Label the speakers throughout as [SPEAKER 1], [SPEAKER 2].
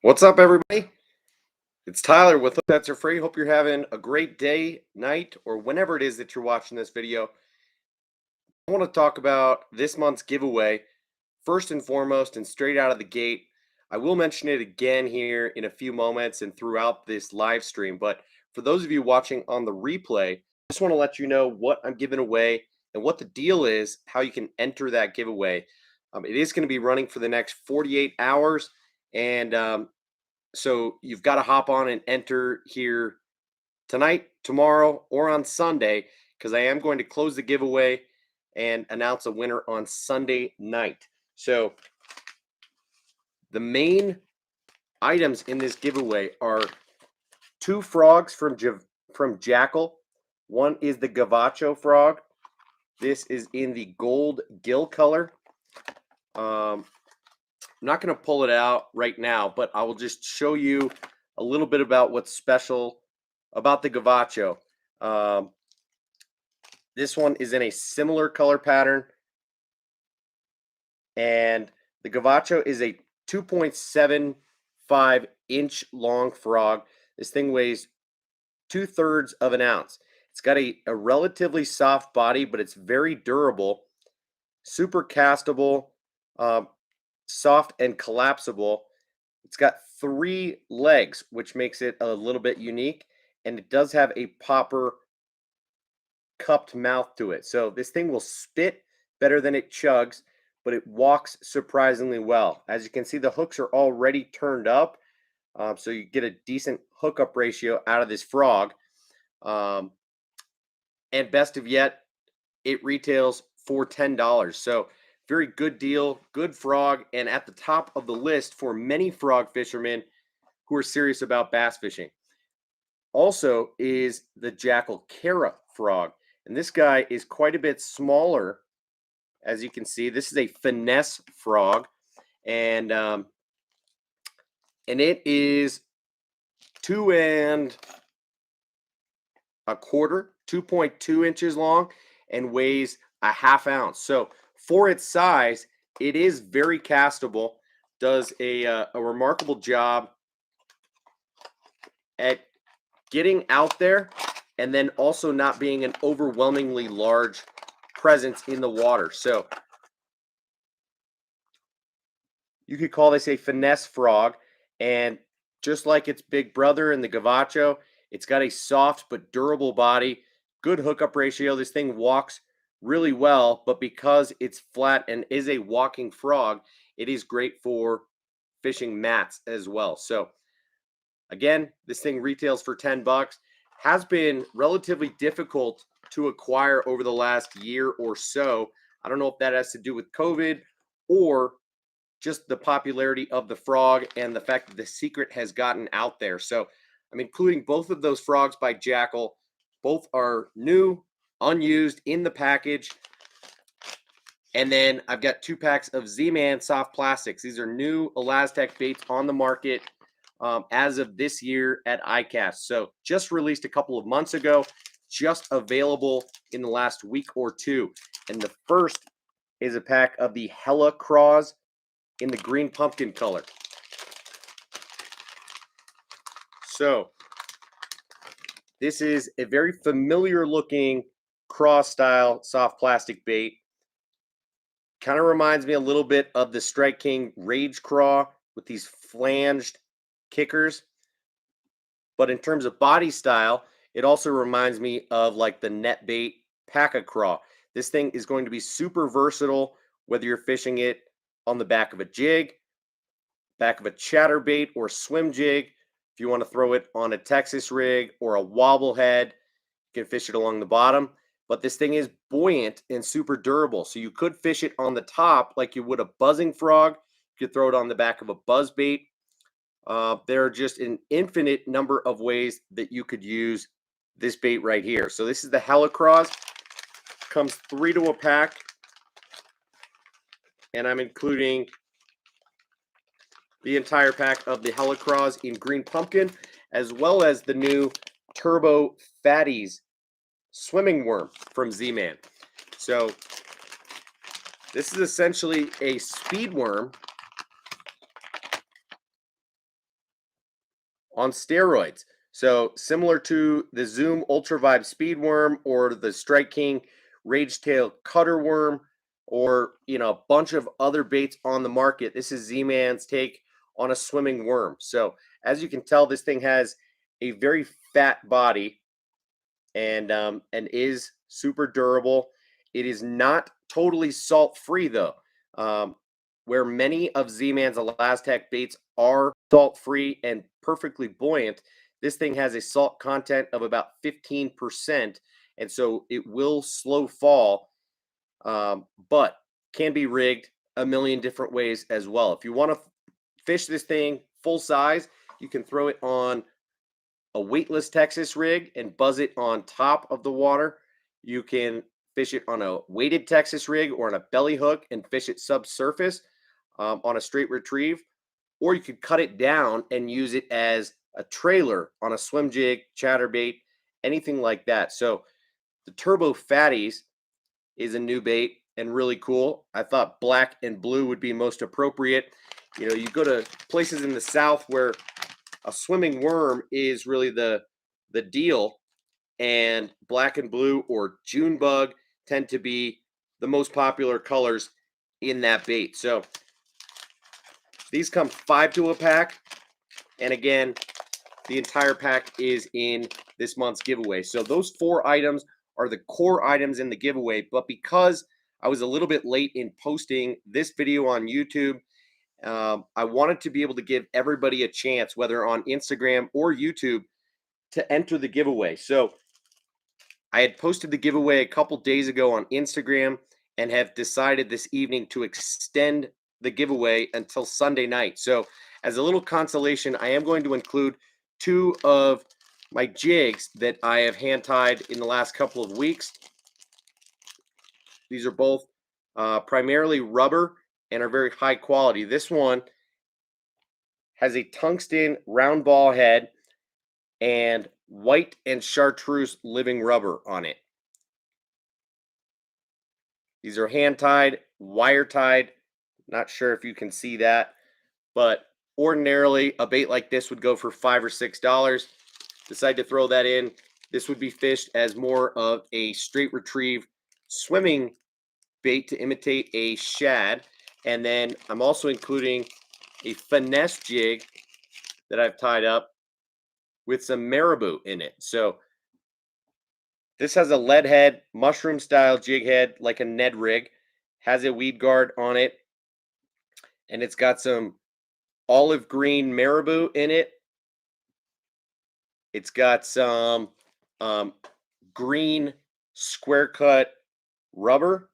[SPEAKER 1] What's up, everybody? It's Tyler with Hooksets Are Free. Hope you're having a great day, night, or whenever it is that you're watching this video. I want to talk about this month's giveaway. First and foremost, and straight out of the gate, I will mention it again here in a few moments and throughout this live stream. But for those of you watching on the replay, I just want to let you know what I'm giving away and what the deal is, how you can enter that giveaway. It is going to be running for the next 48 hours. And so you've got to hop on and enter here tonight, tomorrow, or on Sunday, because I am going to close the giveaway and announce a winner on Sunday night. So the main items in this giveaway are 2 frogs from Jackal. One is the Gavacho Frog. This is in the Gold Gill color. I'm not going to pull it out right now, but I will just show you a little bit about what's special about the Gavacho. This one is in a similar color pattern, and the Gavacho is a 2.75 inch long frog. This thing weighs 2/3 of an ounce. It's got a relatively soft body, but it's very durable, super castable, soft and collapsible. It's got 3 legs, which makes it a little bit unique, and it does have a popper cupped mouth to it. So this thing will spit better than it chugs, but it walks surprisingly well. As you can see, the hooks are already turned up, so you get a decent hookup ratio out of this frog. And best of yet, it retails for $10. So very good deal, good frog, and at the top of the list for many frog fishermen who are serious about bass fishing. Also is the Jackall Kaera frog. And this guy is quite a bit smaller. As you can see, this is a Finesse Frog. And it is 2 1/4, 2.2 inches long, and weighs a ½ ounce. So for its size, it is very castable, does a remarkable job at getting out there, and then also not being an overwhelmingly large presence in the water. So you could call this a finesse frog, and just like its big brother in the Gavacho, it's got a soft but durable body, good hookup ratio. This thing walks really well, but because it's flat and is a walking frog, it is great for fishing mats as well. So again, this thing retails for $10. Has been relatively difficult to acquire over the last year or so. I don't know if that has to do with COVID or just the popularity of the frog and the fact that the secret has gotten out there. So I'm including both of those frogs by Jackal. Both are new, unused in the package. And then I've got 2 packs of Z-Man soft plastics. These are new elaztech baits on the market as of this year at ICAST. So just released a couple of months ago, just available in the last week or two. And the first is a pack of the Hella CrawZ in the green pumpkin color. So this is a very familiar looking craw style soft plastic bait. Kind of reminds me a little bit of the Strike King Rage Craw with these flanged kickers. But in terms of body style, it also reminds me of like the net bait Paca Craw. This thing is going to be super versatile, whether you're fishing it on the back of a jig, back of a chatterbait or swim jig. If you want to throw it on a Texas rig or a wobble head, you can fish it along the bottom. But this thing is buoyant and super durable. So you could fish it on the top like you would a buzzing frog. You could throw it on the back of a buzz bait. There are just an infinite number of ways that you could use this bait right here. So this is the Hella CrawZ. Comes 3 to a pack. And I'm including the entire pack of the Hella CrawZ in green pumpkin, as well as the new Turbo FattyZ swimming worm from Z-Man. So this is essentially a speed worm on steroids. So similar to the Zoom Ultra Vibe Speed Worm or the Strike King Rage Tail Cutter Worm, or a bunch of other baits on the market, this is Z-Man's take on a swimming worm. So as you can tell, this thing has a very fat body and is super durable. It is not totally salt free though. Where many of Z-Man's elaztech baits are salt free and perfectly buoyant, this thing has a salt content of about 15%, and so it will slow fall, but can be rigged a million different ways as well. If you want to fish this thing full size, you can throw it on a weightless Texas rig and buzz it on top of the water. You can fish it on a weighted Texas rig or on a belly hook and fish it subsurface on a straight retrieve, or you could cut it down and use it as a trailer on a swim jig, chatterbait, anything like that. So the Turbo FattyZ is a new bait and really cool. I thought black and blue would be most appropriate. You go to places in the South where a swimming worm is really the deal, and black and blue or June bug tend to be the most popular colors in that bait. So these come 5 to a pack, and again, the entire pack is in this month's giveaway. So those 4 items are the core items in the giveaway, but because I was a little bit late in posting this video on YouTube, I wanted to be able to give everybody a chance, whether on Instagram or YouTube, to enter the giveaway. So I had posted the giveaway a couple days ago on Instagram and have decided this evening to extend the giveaway until Sunday night. So as a little consolation, I am going to include 2 of my jigs that I have hand tied in the last couple of weeks. These are both primarily rubber and are very high quality. This one has a tungsten round ball head and white and chartreuse living rubber on it. These are hand tied, wire tied. Not sure if you can see that, but ordinarily a bait like this would go for $5 or $6. Decide to throw that in. This would be fished as more of a straight retrieve swimming bait to imitate a shad. And then I'm also including a finesse jig that I've tied up with some marabou in it. So this has a lead head, mushroom style jig head, like a Ned rig, has a weed guard on it, and it's got some olive green marabou in it. It's got some green square cut rubber.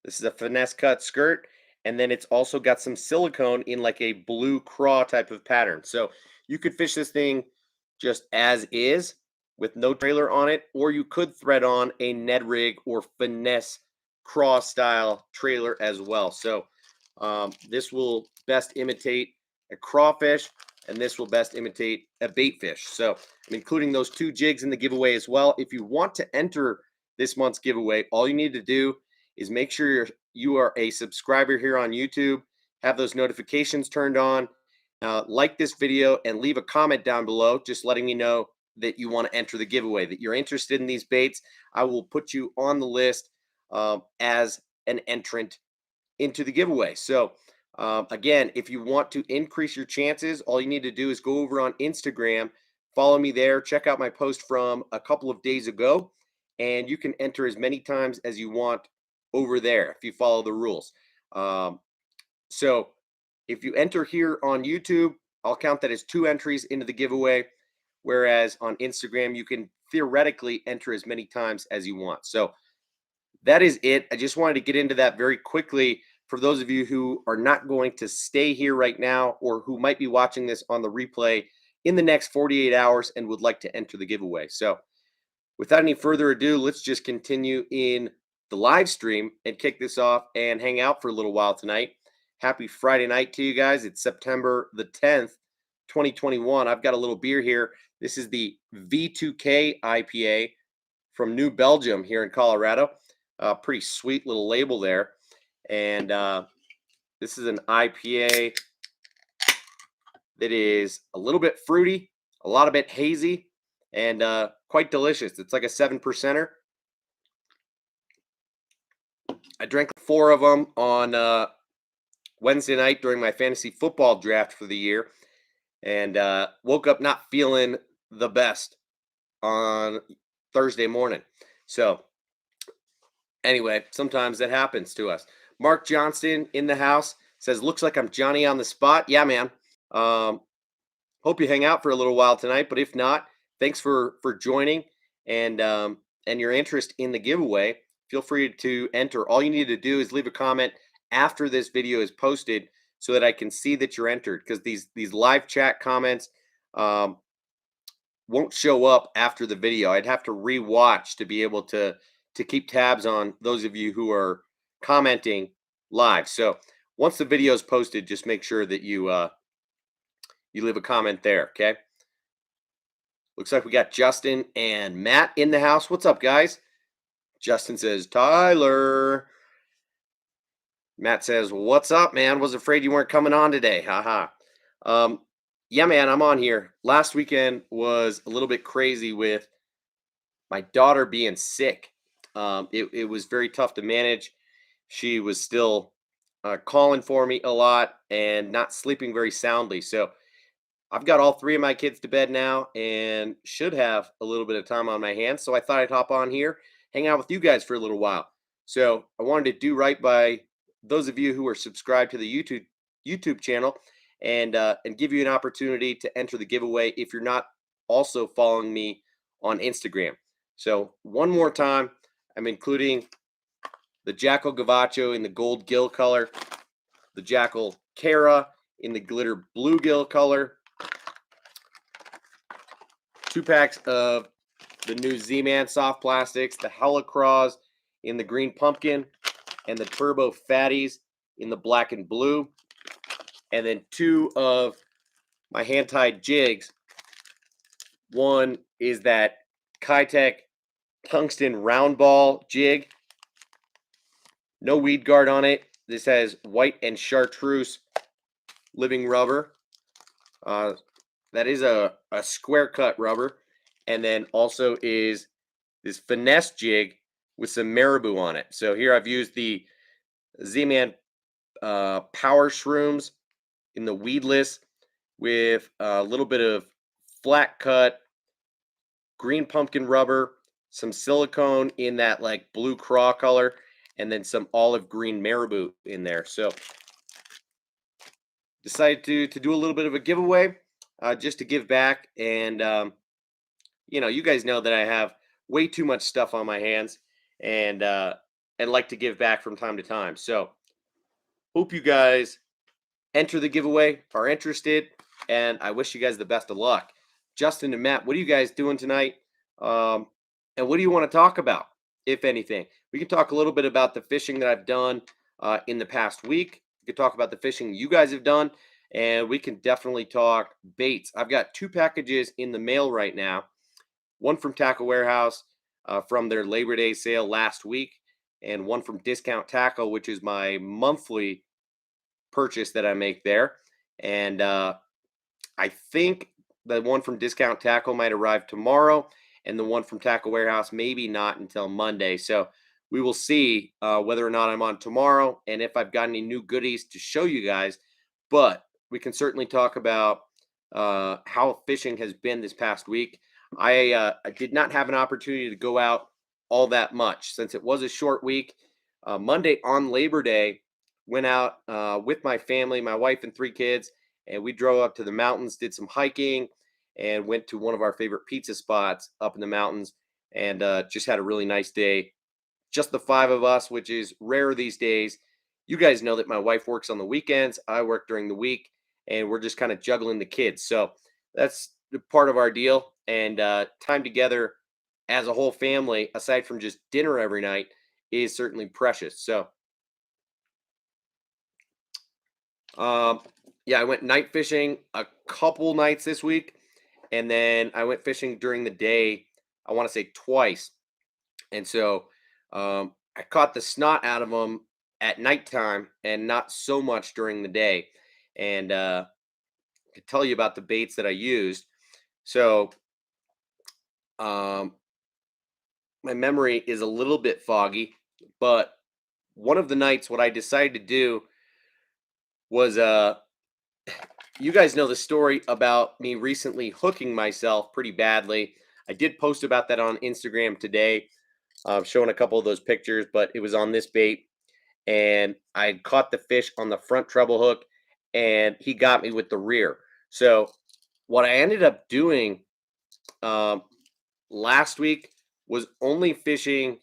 [SPEAKER 1] This is a finesse cut skirt, and then it's also got some silicone in like a blue craw type of pattern. So you could fish this thing just as is with no trailer on it, or you could thread on a Ned rig or finesse craw style trailer as well. So this will best imitate a crawfish, and this will best imitate a bait fish. So I'm including those 2 jigs in the giveaway as well. If you want to enter this month's giveaway, all you need to do is make sure you are a subscriber here on YouTube, have those notifications turned on, like this video, and leave a comment down below just letting me know that you want to enter the giveaway, that you're interested in these baits. I will put you on the list as an entrant into the giveaway. So again, if you want to increase your chances, all you need to do is go over on Instagram, follow me there, check out my post from a couple of days ago, and you can enter as many times as you want over there if you follow the rules. So if you enter here on YouTube, I'll count that as 2 entries into the giveaway, whereas on Instagram, you can theoretically enter as many times as you want. So that is it. I just wanted to get into that very quickly for those of you who are not going to stay here right now, or who might be watching this on the replay in the next 48 hours and would like to enter the giveaway. So without any further ado, let's just continue in the live stream and kick this off and hang out for a little while tonight. Happy Friday night to you guys. It's September the 10th, 2021. I've got a little beer here. This is the V2k Ipa from New Belgium here in Colorado. Pretty sweet little label there. And this is an IPA that is a little bit fruity, a lot of bit hazy, and quite delicious. It's like a 7%er. I drank 4 of them on Wednesday night during my fantasy football draft for the year, and woke up not feeling the best on Thursday morning. So anyway, sometimes that happens to us. Mark Johnston in the house says, looks like I'm Johnny on the spot. Yeah, man. Hope you hang out for a little while tonight, but if not, thanks for joining and your interest in the giveaway. Feel free to enter. All you need to do is leave a comment after this video is posted so that I can see that you're entered, because these live chat comments won't show up after the video. I'd have to rewatch to be able to keep tabs on those of you who are commenting live. So once the video is posted, just make sure that you leave a comment there, okay? Looks like we got Justin and Matt in the house. What's up, guys? Justin says, Tyler. Matt says, what's up, man? Was afraid you weren't coming on today. Haha. Yeah, man, I'm on here. Last weekend was a little bit crazy with my daughter being sick. It was very tough to manage. She was still calling for me a lot and not sleeping very soundly. So I've got all 3 of my kids to bed now and should have a little bit of time on my hands. So I thought I'd hop on here, hang out with you guys for a little while. So I wanted to do right by those of you who are subscribed to the YouTube channel and give you an opportunity to enter the giveaway if you're not also following me on Instagram. So one more time, I'm including the Jackall Gavacho in the Gold Gill color, the Jackall Kaera in the Glitter Blue Gill color, 2 packs of the new Z-Man soft plastics, the CrawZ in the green pumpkin, and the Turbo FattyZ in the black and blue, and then 2 of my hand-tied jigs. One is that Keitech tungsten round ball jig, no weed guard on it. This has white and chartreuse living rubber. That is a square cut rubber, and then also is this Finesse Jig with some marabou on it. So here I've used the Z-Man Power Shrooms in the weedless with a little bit of flat cut green pumpkin rubber, some silicone in that like blue craw color, and then some olive green marabou in there. So decided to do a little bit of a giveaway just to give back. And you guys know that I have way too much stuff on my hands and like to give back from time to time. So hope you guys enter the giveaway, are interested, and I wish you guys the best of luck. Justin and Matt, what are you guys doing tonight? And what do you want to talk about, if anything? We can talk a little bit about the fishing that I've done in the past week. We can talk about the fishing you guys have done, and we can definitely talk baits. I've got 2 packages in the mail right now. One from Tackle Warehouse from their Labor Day sale last week, and one from Discount Tackle, which is my monthly purchase that I make there. And I think the one from Discount Tackle might arrive tomorrow, and the one from Tackle Warehouse maybe not until Monday. So we will see whether or not I'm on tomorrow and if I've got any new goodies to show you guys. But we can certainly talk about how fishing has been this past week. I did not have an opportunity to go out all that much since it was a short week. Monday on Labor Day, went out with my family, my wife and 3 kids, and we drove up to the mountains, did some hiking, and went to one of our favorite pizza spots up in the mountains, and just had a really nice day. Just the 5 of us, which is rare these days. You guys know that my wife works on the weekends. I work during the week, and we're just kind of juggling the kids. So that's part of our deal. And time together as a whole family, aside from just dinner every night, is certainly precious. So yeah, I went night fishing a couple nights this week, and then I went fishing during the day, I want to say twice. And so I caught the snot out of them at nighttime and not so much during the day. And could tell you about the baits that I used. So my memory is a little bit foggy, but one of the nights, what I decided to do was you guys know the story about me recently hooking myself pretty badly. I did post about that on Instagram today, showing a couple of those pictures, but it was on this bait, and I caught the fish on the front treble hook, and he got me with the rear. So what I ended up doing last week was only fishing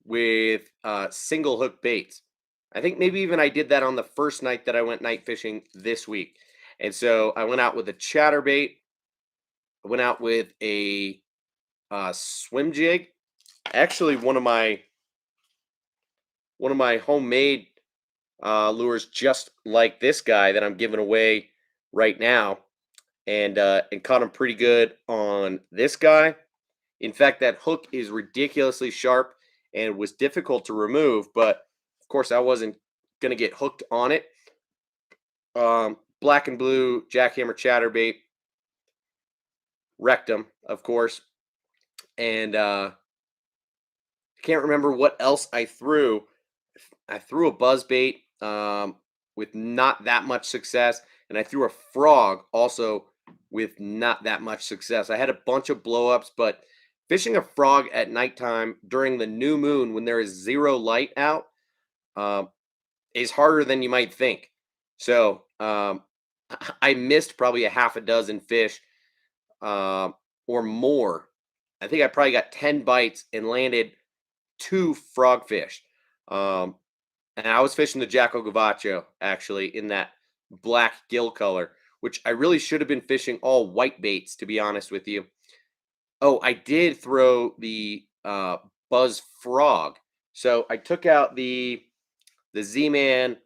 [SPEAKER 1] with single hook baits. I think maybe even I did that on the first night that I went night fishing this week. And so I went out with a chatterbait. I went out with a swim jig. Actually, one of my homemade lures, just like this guy that I'm giving away right now, and caught him pretty good on this guy. In fact, that hook is ridiculously sharp and was difficult to remove, but of course I wasn't going to get hooked on it. Black and blue Jackhammer chatterbait, wrecked him, of course. And I can't remember what else I threw. I threw a buzz bait with not that much success, and I threw a frog also with not that much success. I had a bunch of blowups, but fishing a frog at nighttime during the new moon when there is zero light out is harder than you might think. So I missed probably a half a dozen fish or more. I think I probably got 10 bites and landed 2 frogfish. And I was fishing the Jackal Gavacho actually in that black gill color, which I really should have been fishing all white baits, to be honest with you. Oh, I did throw the Buzz Frog. So I took out the Z-Man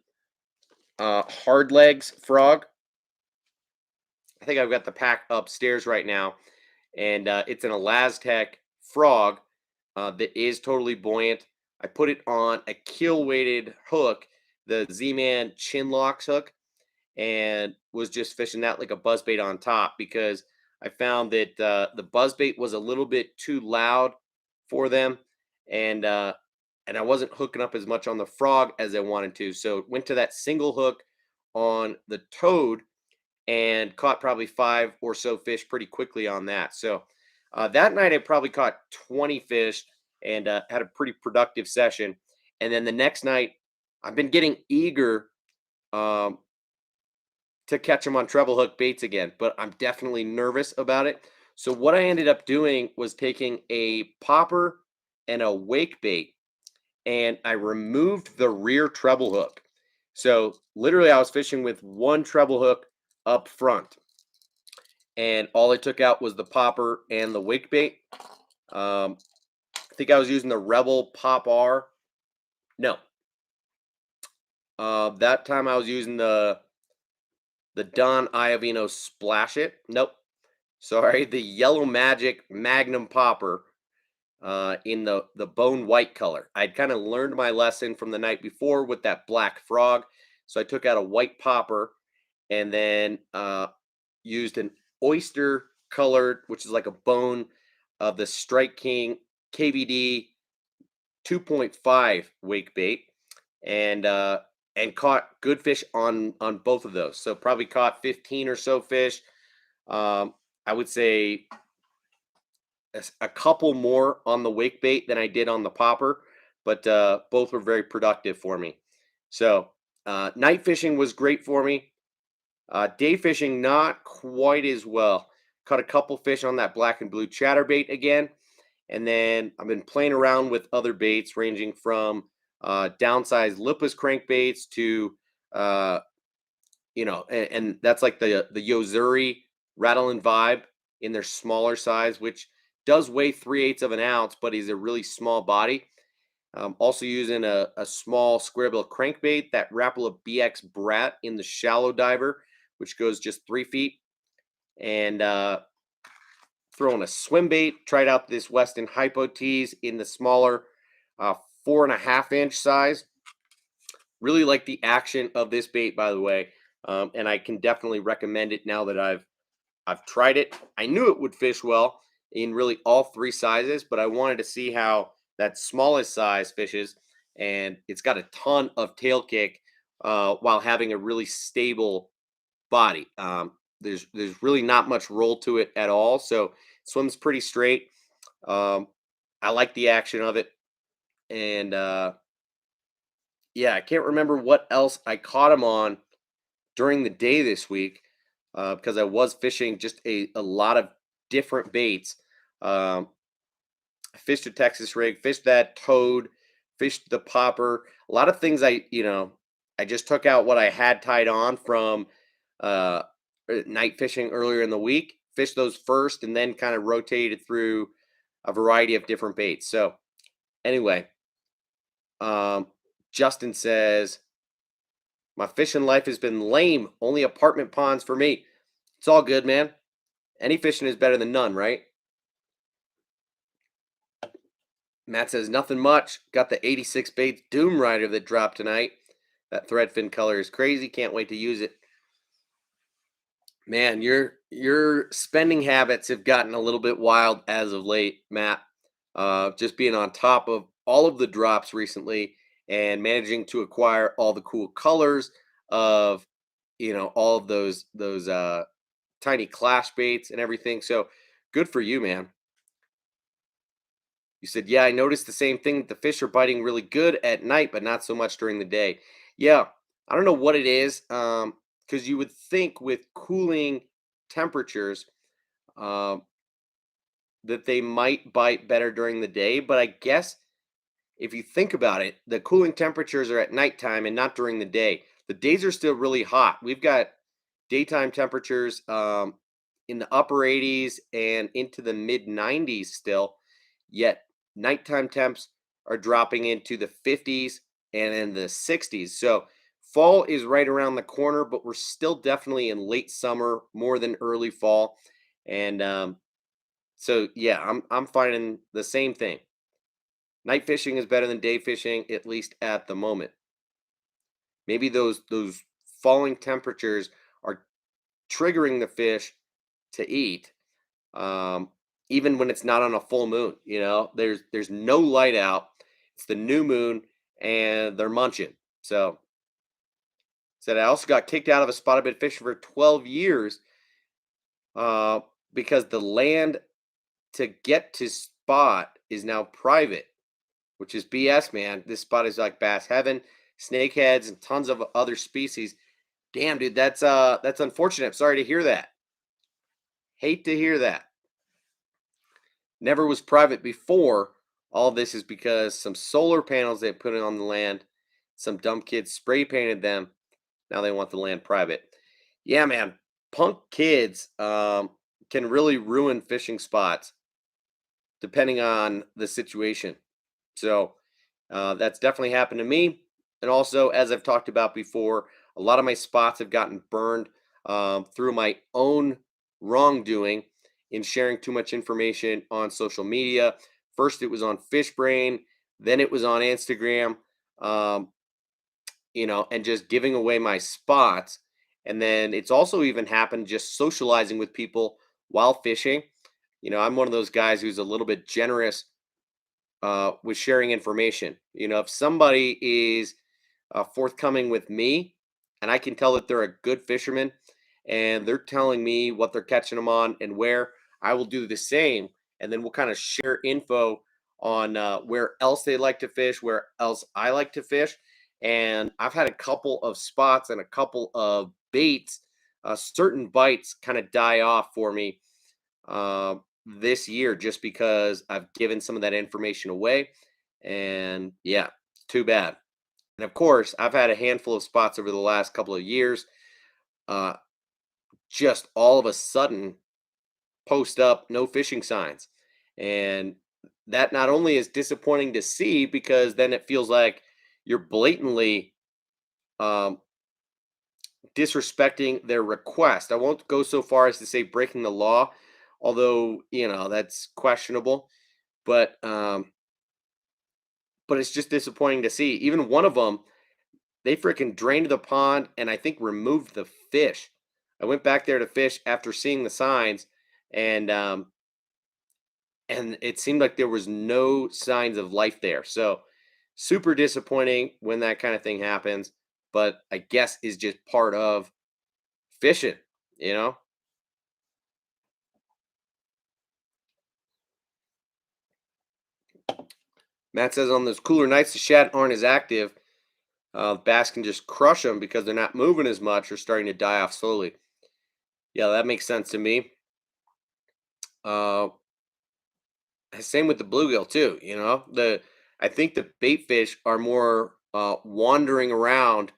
[SPEAKER 1] hard legs frog. I think I've got the pack upstairs right now, and it's an elaztech frog that is totally buoyant. I put it on a keel weighted hook, the Z-Man chin locks hook, and was just fishing that like a buzzbait on top because I found that the buzzbait was a little bit too loud for them, and I wasn't hooking up as much on the frog as I wanted to. So went to that single hook on the toad and caught probably 5 or so fish pretty quickly on that. So that night I probably caught 20 fish and had a pretty productive session. And then the next night I've been getting eager to catch them on treble hook baits again, but I'm definitely nervous about it. So what I ended up doing was taking a popper and a wake bait, and I removed the rear treble hook. So literally I was fishing with one treble hook up front, and all I took out was the popper and the wake bait. I think I was using the Rebel Pop R. No, that time I was using the Don Iovino Splash It. Nope, sorry, the Yellow Magic Magnum Popper in the bone white color. I'd kind of learned my lesson from the night before with that black frog, so I took out a white popper and then used an oyster colored, which is like a bone of the Strike King KVD 2.5 wake bait, and caught good fish on both of those. So probably caught 15 or so fish. I would say a couple more on the wake bait than I did on the popper, but both were very productive for me. So night fishing was great for me. Day fishing, not quite as well. Caught a couple fish on that black and blue chatterbait again. And then I've been playing around with other baits ranging from downsized lipless crankbaits to, and that's like the Yozuri Rattle and Vibe in their smaller size, which does weigh 3/8 of an ounce, but is a really small body. Also using a small squarebill crankbait, that Rapala BX Brat in the shallow diver, which goes just 3 feet. And throwing a swim bait, tried out this Weston Hypo Tees in the smaller 4.5 inch size. Really like the action of this bait, by the way. and I can definitely recommend it now that I've tried it. I knew it would fish well in really all three sizes, but I wanted to see how that smallest size fishes, and it's got a ton of tail kick while having a really stable body. There's really not much roll to it at all, so it swims pretty straight. Um, I like the action of it, and yeah, I can't remember what else I caught him on during the day this week because I was fishing just a lot of different baits. Um, I fished a Texas rig, fished that toad, fished the popper. A lot of things I just took out what I had tied on from uh, night fishing earlier in the week, fished those first, and then kind of rotated through a variety of different baits. So anyway, um, Justin says, my fishing life has been lame. Only apartment ponds for me. It's all good, man. Any fishing is better than none, right? Matt says, nothing much. Got the 86 baits Doom Rider that dropped tonight. That threadfin color is crazy. Can't wait to use it. Man, your spending habits have gotten a little bit wild as of late, Matt. Just being on top of all of the drops recently and managing to acquire all the cool colors of all of those tiny clash baits and everything. So good for you, man. You said, yeah, I noticed the same thing. The fish are biting really good at night, but not so much during the day. Yeah, I don't know what it is. Because you would think with cooling temperatures, um, that they might bite better during the day. But I guess if you think about it, the cooling temperatures are at nighttime and not during the day. The days are still really hot. We've got daytime temperatures in the upper 80s and into the mid 90s still, yet nighttime temps are dropping into the 50s and in the 60s. So fall is right around the corner, but we're still definitely in late summer more than early fall. And so yeah, I'm finding the same thing. Night fishing is better than day fishing, at least at the moment. Maybe those falling temperatures are triggering the fish to eat, um, even when it's not on a full moon. There's no light out. It's the new moon, and they're munching. So said I also got kicked out of a spotted bait fishing for 12 years uh, because the land to get to spot is now private, which is BS, man. This spot is like bass heaven, snakeheads, and tons of other species. Damn, dude, that's unfortunate. I'm sorry to hear that. Hate to hear that. Never was private before. All this is because some solar panels they put on the land, some dumb kids spray painted them. Now they want the land private. Yeah, man, punk kids can really ruin fishing spots depending on the situation. So that's definitely happened to me. And also, as I've talked about before, a lot of my spots have gotten burned through my own wrongdoing in sharing too much information on social media. First, it was on Fishbrain, then it was on Instagram, um, and just giving away my spots. And then it's also even happened just socializing with people while fishing. I'm one of those guys who's a little bit generous with sharing information. If somebody is forthcoming with me and I can tell that they're a good fisherman and they're telling me what they're catching them on and where, I will do the same. And then we'll kind of share info on where else they like to fish, where else I like to fish. And I've had a couple of spots and a couple of baits, certain bites kind of die off for me this year just because I've given some of that information away. And yeah, too bad. And of course, I've had a handful of spots over the last couple of years, uh, just all of a sudden post up no fishing signs. And that not only is disappointing to see because then it feels like you're blatantly um, disrespecting their request. I won't go so far as to say breaking the law, although that's questionable. But it's just disappointing to see. Even one of them, they freaking drained the pond and I think removed the fish. I went back there to fish after seeing the signs, and it seemed like there was no signs of life there. So super disappointing when that kind of thing happens, but I guess is just part of fishing, you know? Matt says on those cooler nights, the shad aren't as active. Bass can just crush them because they're not moving as much or starting to die off slowly. Yeah, that makes sense to me. Uh, Same with the bluegill too. You know, I think the bait fish are more wandering around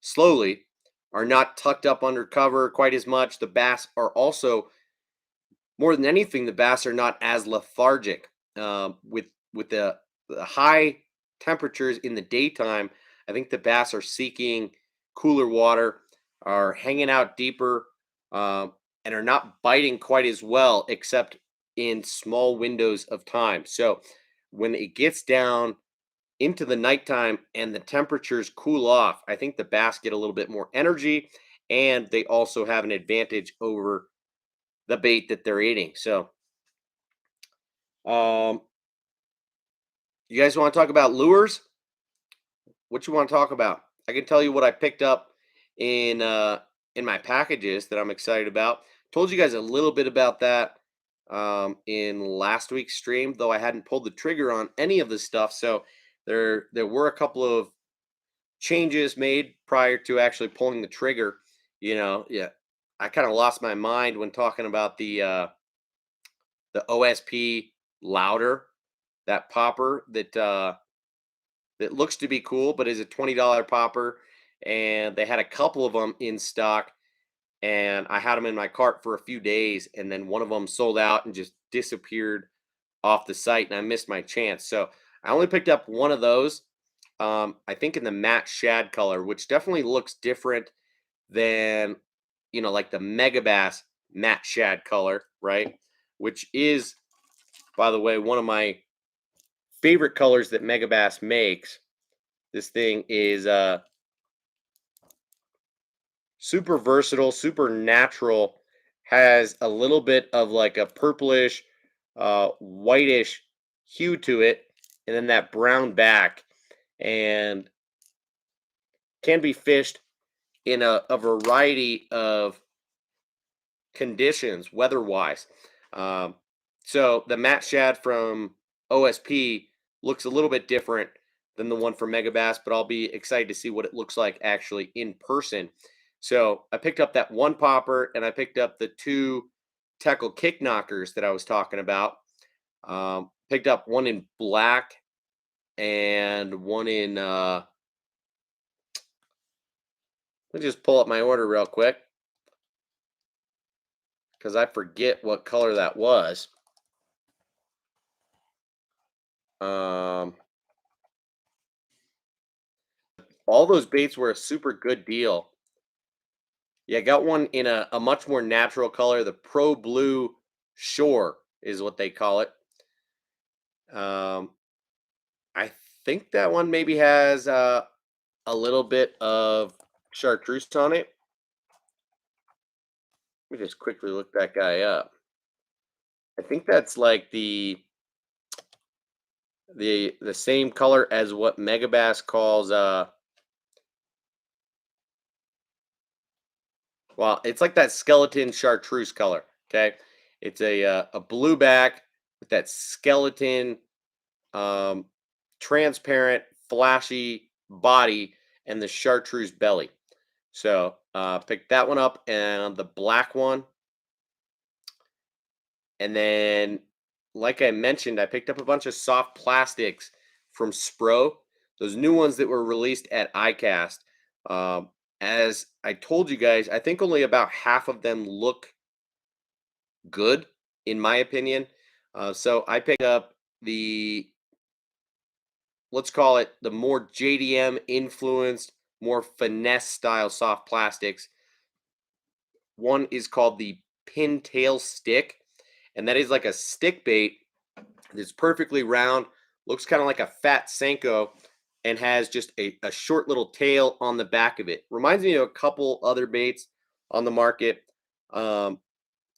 [SPEAKER 1] slowly, are not tucked up under cover quite as much. The bass are also, more than anything, the bass are not as lethargic. With the high temperatures in the daytime, I think the bass are seeking cooler water, are hanging out deeper, and are not biting quite as well, except in small windows of time. So when it gets down into the nighttime and the temperatures cool off, I think the bass get a little bit more energy, and they also have an advantage over the bait that they're eating. So, um, you guys want to talk about lures? What you want to talk about? I can tell you what I picked up in my packages that I'm excited about. Told you guys a little bit about that in last week's stream, though I hadn't pulled the trigger on any of this stuff. So there were a couple of changes made prior to actually pulling the trigger. You know, yeah, I kind of lost my mind when talking about the OSP louder, that popper that looks to be cool, but is a $20 popper. And they had a couple of them in stock, and I had them in my cart for a few days, and then one of them sold out and just disappeared off the site, and I missed my chance. So I only picked up one of those. I think in the matte shad color, which definitely looks different than, you know, like the Megabass matte shad color, right? Which is, by the way, one of my favorite colors that Megabass makes. This thing is super versatile, super natural, has a little bit of like a purplish, whitish hue to it, and then that brown back, and can be fished in a variety of conditions, weather-wise. Um, so the matte shad from OSP looks a little bit different than the one from Megabass, but I'll be excited to see what it looks like actually in person. So I picked up that one popper, and I picked up the two tackle kick knockers that I was talking about. Picked up one in black and one in let me just pull up my order real quick, because I forget what color that was. Um, all those baits were a super good deal. Yeah, got one in a much more natural color. The Pro Blue Shore is what they call it. I think that one maybe has a little bit of chartreuse on it. Let me just quickly look that guy up. I think that's like the same color as what Megabass calls well, it's like that skeleton chartreuse color. Okay, it's a blue back with that skeleton, um, transparent, flashy body, and the chartreuse belly. So pick that one up, and the black one, and then, like I mentioned, I picked up a bunch of soft plastics from Spro, those new ones that were released at ICAST. Um, as I told you guys, I think only about half of them look good, in my opinion. So I picked up the, let's call it the more JDM influenced, more finesse style soft plastics. One is called the Pintail stick, and that is like a stick bait that's perfectly round, looks kind of like a fat Senko, and has just a short little tail on the back of it. Reminds me of a couple other baits on the market.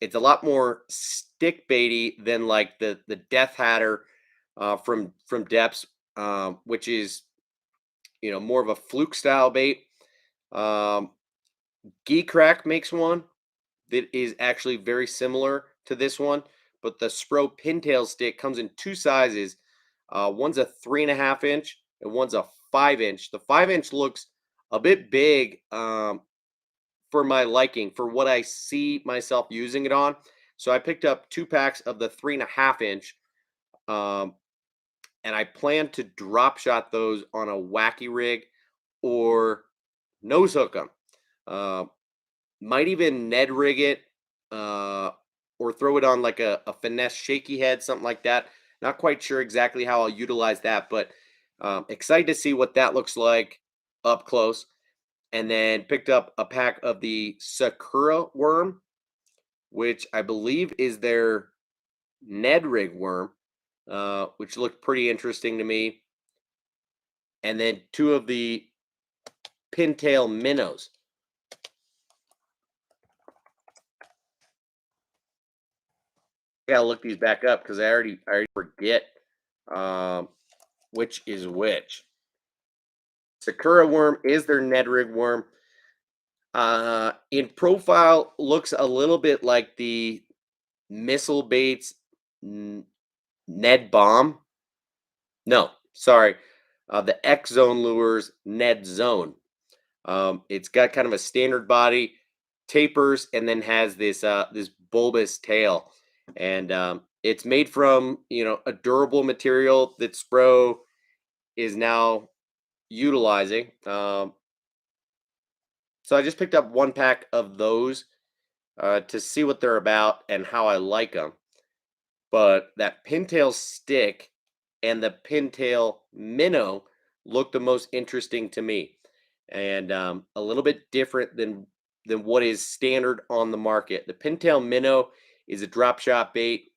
[SPEAKER 1] It's a lot more stick baity than like the Death Hatter from Depths, which is more of a fluke style bait. Crack makes one that is actually very similar to this one, but the Spro pintail stick comes in two sizes. One's a 3.5 inch and one's a 5 inch. The 5 inch looks a bit big for my liking, for what I see myself using it on. So I picked up 2 packs of the 3.5 inch, and I plan to drop shot those on a wacky rig or nose hook them. Might even Ned rig it, or throw it on like a finesse shaky head, something like that. Not quite sure exactly how I'll utilize that, but excited to see what that looks like up close. And then picked up a pack of the Sakura Worm, which I believe is their Ned Rig Worm, which looked pretty interesting to me. And then 2 of the Pintail Minnows. I gotta look these back up because I already forget which is which. Sakura Worm is their Ned Rig Worm. In profile, looks a little bit like the Missile Baits Ned Bomb. No, sorry. The X Zone Lures Ned Zone. It's got kind of a standard body, tapers, and then has this this bulbous tail. And it's made from a durable material that Spro is now utilizing. So I just picked up 1 pack of those to see what they're about and how I like them. But that pintail stick and the Pintail Minnow look the most interesting to me, and a little bit different than what is standard on the market. The Pintail Minnow is a drop shot bait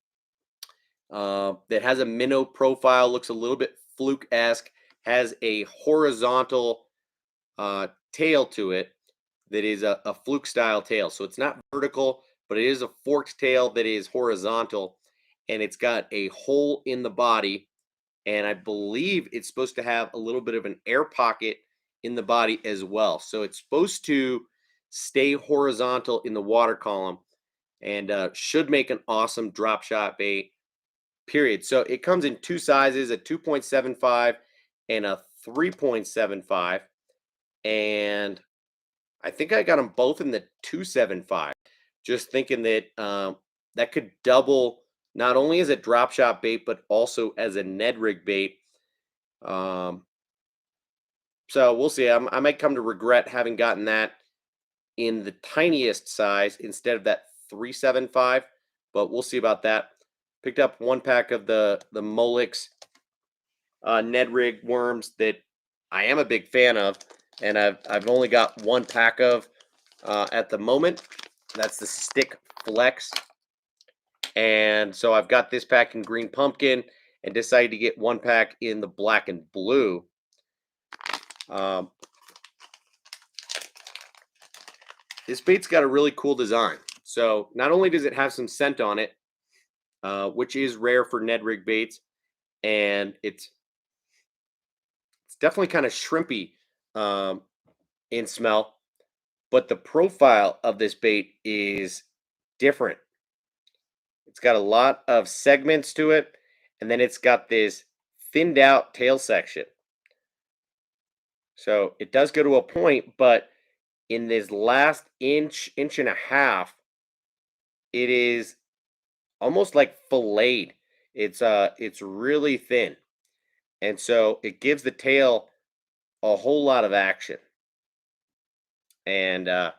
[SPEAKER 1] that has a minnow profile, looks a little bit fluke-esque, has a horizontal tail to it that is a fluke style tail. So it's not vertical, but it is a forked tail that is horizontal, and it's got a hole in the body, and I believe it's supposed to have a little bit of an air pocket in the body as well. So it's supposed to stay horizontal in the water column, and should make an awesome drop shot bait, period. So it comes in 2 sizes, a 2.75 and a 3.75, and I think I got them both in the 2.75. Just thinking that that could double not only as a drop shot bait, but also as a Ned rig bait. So we'll see. I might come to regret having gotten that in the tiniest size instead of that 3.75, but we'll see about that. Picked up 1 pack of the Molex Ned Rig Worms that I am a big fan of, and I've only got 1 pack of at the moment. That's the Stick Flex, and so I've got this pack in green pumpkin, and decided to get 1 pack in the black and blue. This bait's got a really cool design. So not only does it have some scent on it, which is rare for Ned rig baits, and it's definitely kind of shrimpy in smell, but the profile of this bait is different. It's got a lot of segments to it, and then it's got this thinned out tail section. So it does go to a point, but in this last inch and a half, it is almost like filleted. It's really thin, and so it gives the tail a whole lot of action. And I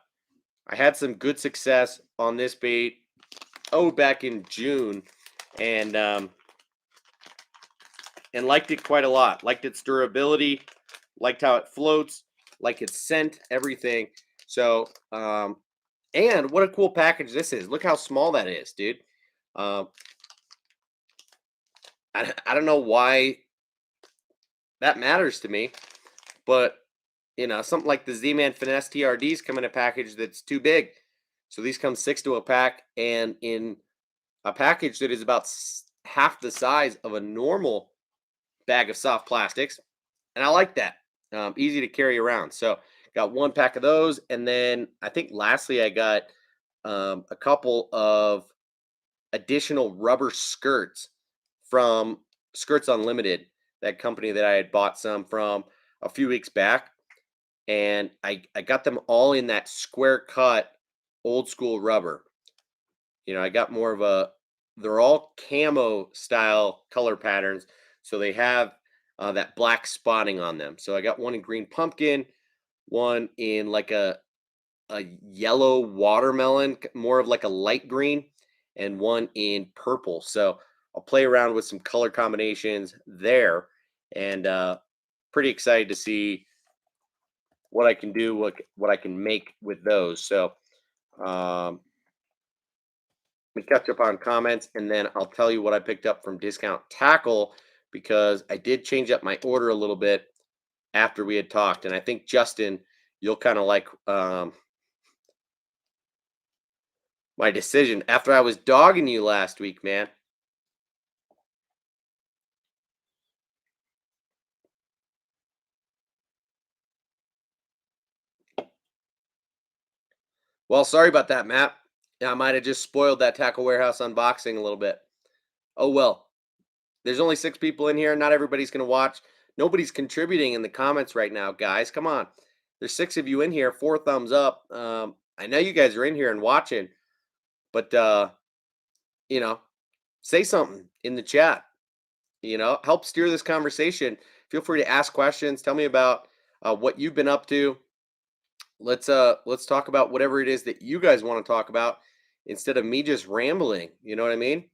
[SPEAKER 1] had some good success on this bait back in June, and liked it quite a lot. Liked its durability, liked how it floats, liked its scent, everything. So and what a cool package this is. Look how small that is, dude. I don't know why that matters to me, but something like the Z-Man Finesse TRDs come in a package that's too big. So these come 6 to a pack, and in a package that is about half the size of a normal bag of soft plastics. And I like that. Easy to carry around. So got 1 pack of those, and then I think lastly I got a couple of additional rubber skirts from Skirts Unlimited, that company that I had bought some from a few weeks back. And I got them all in that square cut old school rubber. I got more of they're all camo style color patterns. So they have that black spotting on them. So I got one in green pumpkin, one in like a yellow watermelon, more of like a light green, and one in purple. So I'll play around with some color combinations there, and pretty excited to see what I can do, what I can make with those. So let me catch up on comments, and then I'll tell you what I picked up from Discount Tackle, because I did change up my order a little bit after we had talked, and I think Justin, you'll kind of like my decision after I was dogging you last week, man. Well, sorry about that, Matt. Yeah, I might have just spoiled that Tackle Warehouse unboxing a little bit. Oh well. There's only 6 people in here. Not everybody's going to watch. Nobody's contributing in the comments right now, guys. Come on. There's 6 of you in here. 4 thumbs up. I know you guys are in here and watching, but you know, say something in the chat. Help steer this conversation. Feel free to ask questions. Tell me about what you've been up to. Let's talk about whatever it is that you guys want to talk about instead of me just rambling. You know what I mean?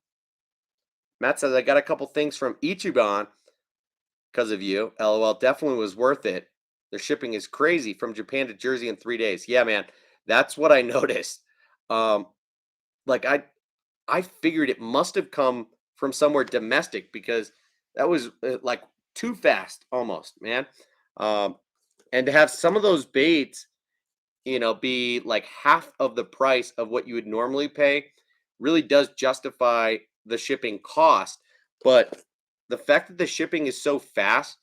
[SPEAKER 1] Matt says I got a couple things from Ichiban because of you. LOL, definitely was worth it. Their shipping is crazy from Japan to Jersey in 3 days. Yeah, man, that's what I noticed. Like I figured it must have come from somewhere domestic, because that was like too fast almost, man. And to have some of those baits, be like half of the price of what you would normally pay, really does justify the shipping cost. But the fact that the shipping is so fast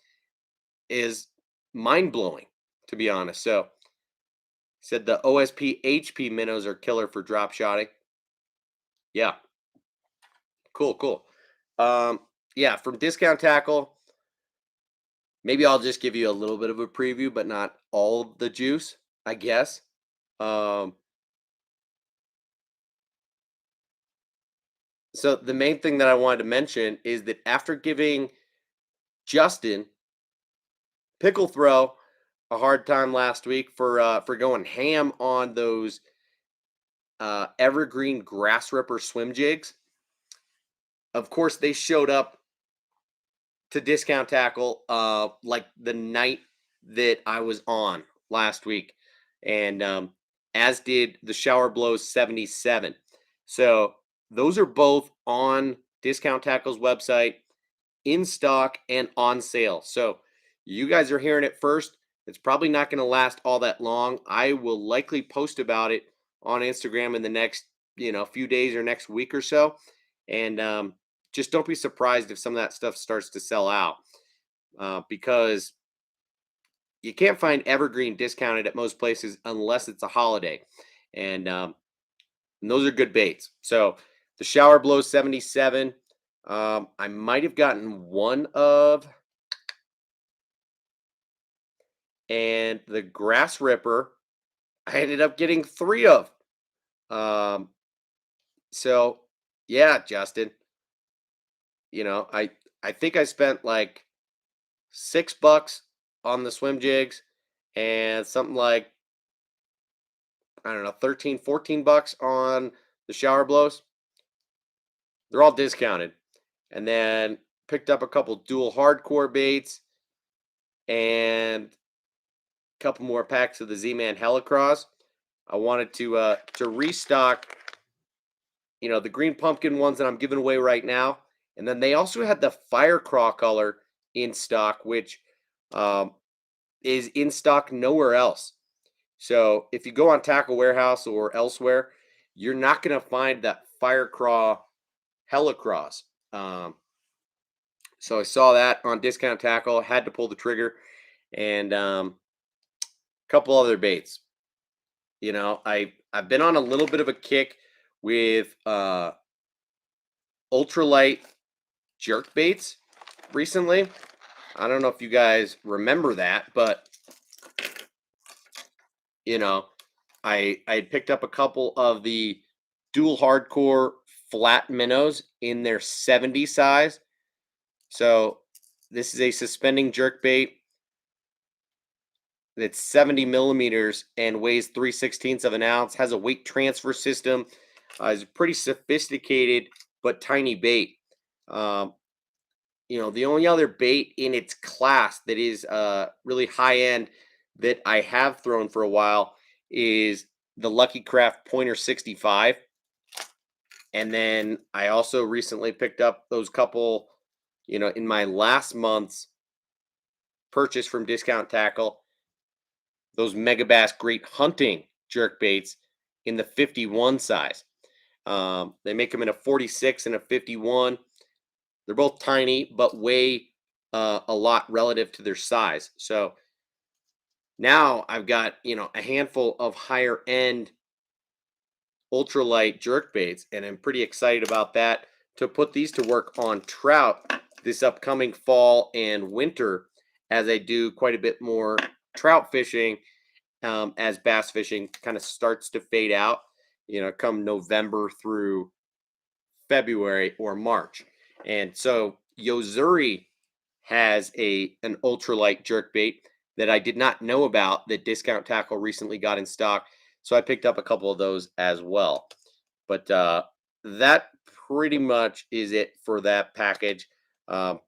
[SPEAKER 1] is mind blowing, to be honest. So, said the OSP HP minnows are killer for drop shotting. Yeah, cool. Yeah, from Discount Tackle, maybe I'll just give you a little bit of a preview, but not all the juice, I guess. So the main thing that I wanted to mention is that after giving Justin Pickle Throw a hard time last week for going ham on those evergreen grass ripper swim jigs, of course they showed up to Discount Tackle like the night that I was on last week, and as did the Shower Blows 77. So those are both on Discount Tackle's website, in stock and on sale. So you guys are hearing it first. It's probably not going to last all that long. I will likely post about it on Instagram in the next few days or next week or so, and just don't be surprised if some of that stuff starts to sell out, because you can't find evergreen discounted at most places unless it's a holiday, and those are good baits. So the Shower Blow 77, I might have gotten one of, and the Grass Ripper, I ended up getting 3 of. So yeah, Justin, I think I spent like $6 on the swim jigs, and something like, I don't know, 13, $14 on the Shower Blows. They're all discounted. And then picked up a couple dual hardcore baits and a couple more packs of the Z-Man Helicross. I wanted to restock, the green pumpkin ones that I'm giving away right now. And then they also had the fire craw color in stock, which is in stock nowhere else. So if you go on Tackle Warehouse or elsewhere, you're not going to find that fire craw helicross. So I saw that on Discount Tackle, had to pull the trigger, and a couple other baits. You know, I've been on a little bit of a kick with ultralight jerk baits recently. I don't know if you guys remember that, but you know, I picked up a couple of the dual hardcore flat minnows in their 70 size. So this is a suspending jerk bait that's 70 millimeters and weighs 3/16 of an ounce, has a weight transfer system, is a pretty sophisticated but tiny bait. You know, the only other bait in its class that is really high end that I have thrown for a while is the Lucky Craft Pointer 65. And then I also recently picked up those couple, you know, in my last month's purchase from Discount Tackle, those Megabass Great Hunting jerk baits in the 51 size. They make them in a 46 and a 51. They're both tiny, but weigh a lot relative to their size. So now I've got, you know, a handful of higher end ultralight jerk baits, and I'm pretty excited about that to put these to work on trout this upcoming fall and winter, as I do quite a bit more trout fishing as bass fishing kind of starts to fade out, you know, come November through February or March. And so Yozuri has an ultralight jerk bait that I did not know about that Discount Tackle recently got in stock. So I picked up a couple of those as well. But that pretty much is it for that package. But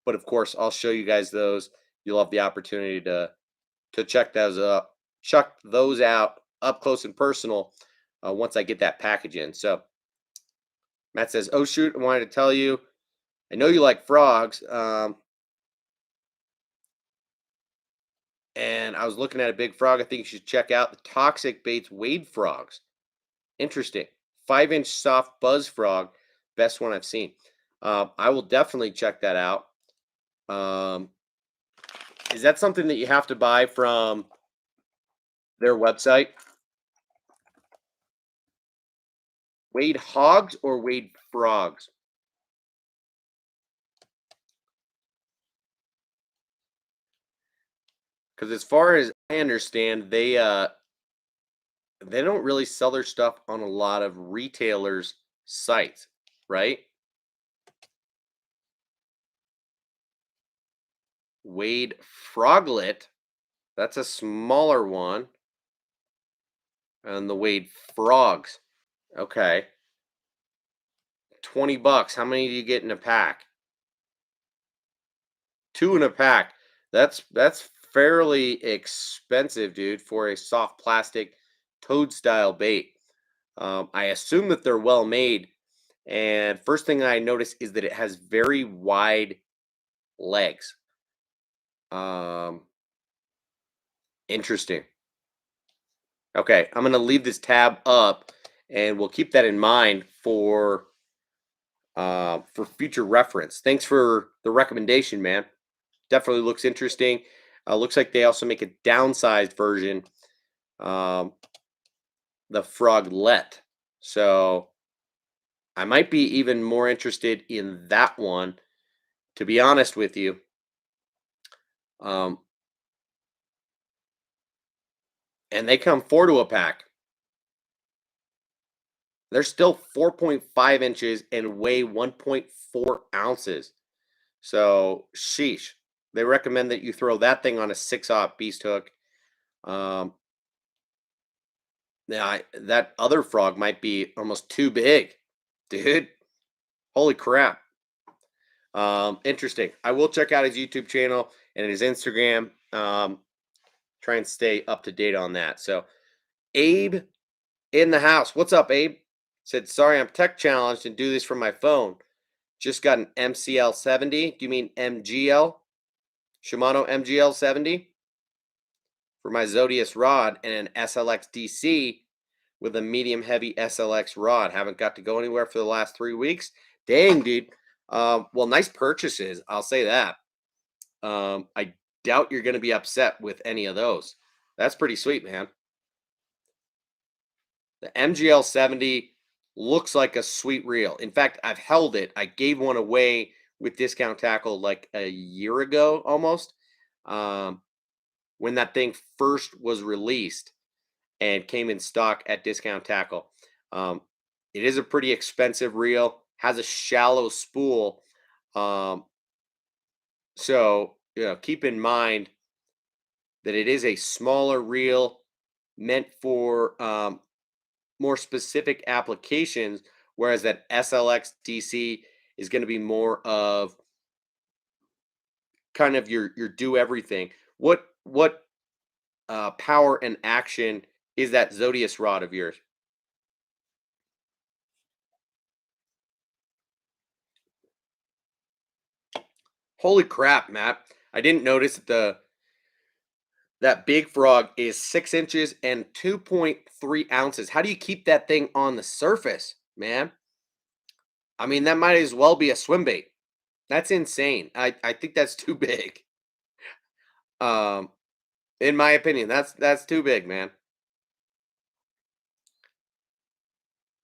[SPEAKER 1] of course, I'll show you guys those. You'll have the opportunity to check those out up close and personal once I get that package in. So Matt says, "Oh shoot, I wanted to tell you, I know you like frogs, and I was looking at a big frog. I think you should check out the Toxic Baits Wade Frogs. Interesting. 5-inch soft buzz frog, best one I've seen. I will definitely check that out. Is that something that you have to buy from their website? Wade hogs or Wade frogs?" Because as far as I understand, they don't really sell their stuff on a lot of retailers' sites, right? Wade Froglet, that's a smaller one. And the Wade Frogs. Okay. $20. How many do you get in a pack? 2 in a pack. That's fairly expensive, dude, for a soft plastic toad style bait. I assume that they're well made. And first thing I notice is that it has very wide legs. Interesting. Okay, I'm gonna leave this tab up, and we'll keep that in mind for future reference. Thanks for the recommendation, man. Definitely looks interesting. Looks like they also make a downsized version, the Froglet. So I might be even more interested in that one, to be honest with you. And they come 4 to a pack. They're still 4.5 inches and weigh 1.4 ounces. So, sheesh. They recommend that you throw that thing on a 6/0 beast hook. Now, that other frog might be almost too big, dude. Holy crap. Interesting. I will check out his YouTube channel and his Instagram. Try and stay up to date on that. So, Abe in the house. What's up, Abe? Said, sorry, I'm tech challenged and do this from my phone. Just got an MCL 70. Do you mean MGL? Shimano MGL 70 for my Zodius rod and an SLX DC with a medium heavy SLX rod. Haven't got to go anywhere for the last 3 weeks. Dang, dude. Well, nice purchases. I'll say that. I doubt you're going to be upset with any of those. That's pretty sweet, man. The MGL 70 looks like a sweet reel. In fact, I've held it. I gave one away with Discount Tackle like a year ago almost, when that thing first was released and came in stock at Discount Tackle. It is a pretty expensive reel, has a shallow spool. So, keep in mind that it is a smaller reel meant for more specific applications, whereas that SLX DC is going to be more of kind of your do everything. What power and action is that Zodius rod of yours? Holy crap, Matt! I didn't notice that big frog is 6 inches and 2.3 ounces. How do you keep that thing on the surface, man? I mean, that might as well be a swim bait. That's insane. I think that's too big. Um, in my opinion, that's too big, man.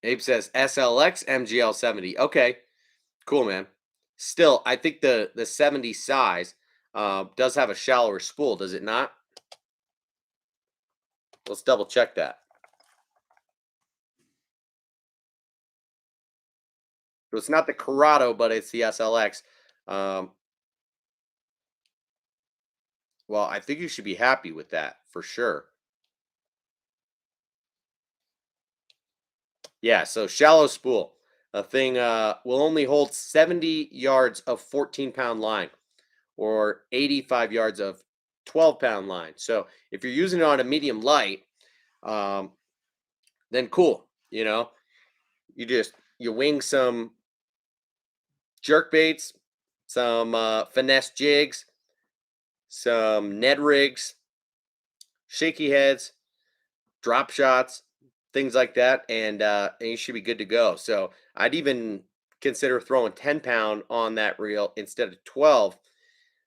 [SPEAKER 1] Abe says SLX MGL 70. Okay, cool, man. Still, I think the 70 size does have a shallower spool, does it not? Let's double check that. So it's not the Corrado, but it's the SLX. Well, I think you should be happy with that for sure. Yeah, so shallow spool. A thing will only hold 70 yards of 14-pound line or 85 yards of 12-pound line. So if you're using it on a medium light, then cool. You wing some jerk baits, some finesse jigs, some Ned rigs, shaky heads, drop shots, things like that, and you should be good to go. So I'd even consider throwing 10-pound on that reel instead of 12.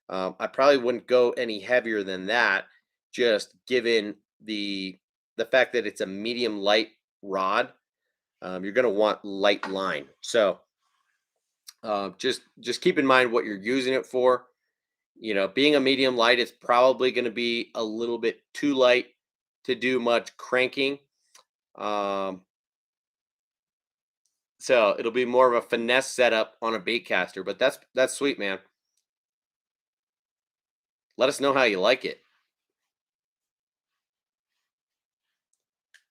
[SPEAKER 1] I probably wouldn't go any heavier than that, just given the fact that it's a medium light rod. You're going to want light line. So just keep in mind what you're using it for. Being a medium light, it's probably going to be a little bit too light to do much cranking. So it'll be more of a finesse setup on a bait caster, but that's sweet, man. Let us know how you like it.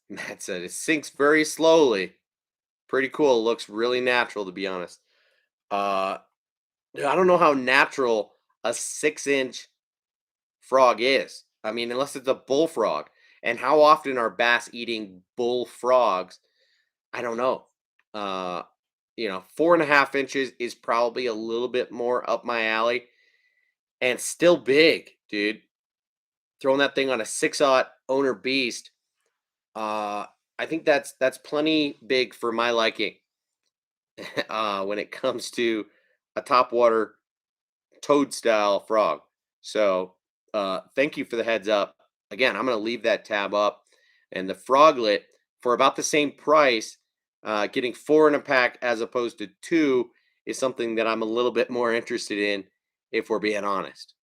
[SPEAKER 1] Matt said it sinks very slowly. Pretty cool. Looks really natural, to be honest. I don't know how natural a 6-inch frog is. I mean, unless it's a bullfrog. And how often are bass eating bullfrogs? I don't know. 4.5 inches is probably a little bit more up my alley, and still big, dude. Throwing that thing on a 6/0 owner beast. I think that's plenty big for my liking. When it comes to a topwater toad style frog. So thank you for the heads up. Again, I'm going to leave that tab up. And the froglet, for about the same price, getting 4 in a pack as opposed to 2 is something that I'm a little bit more interested in, if we're being honest.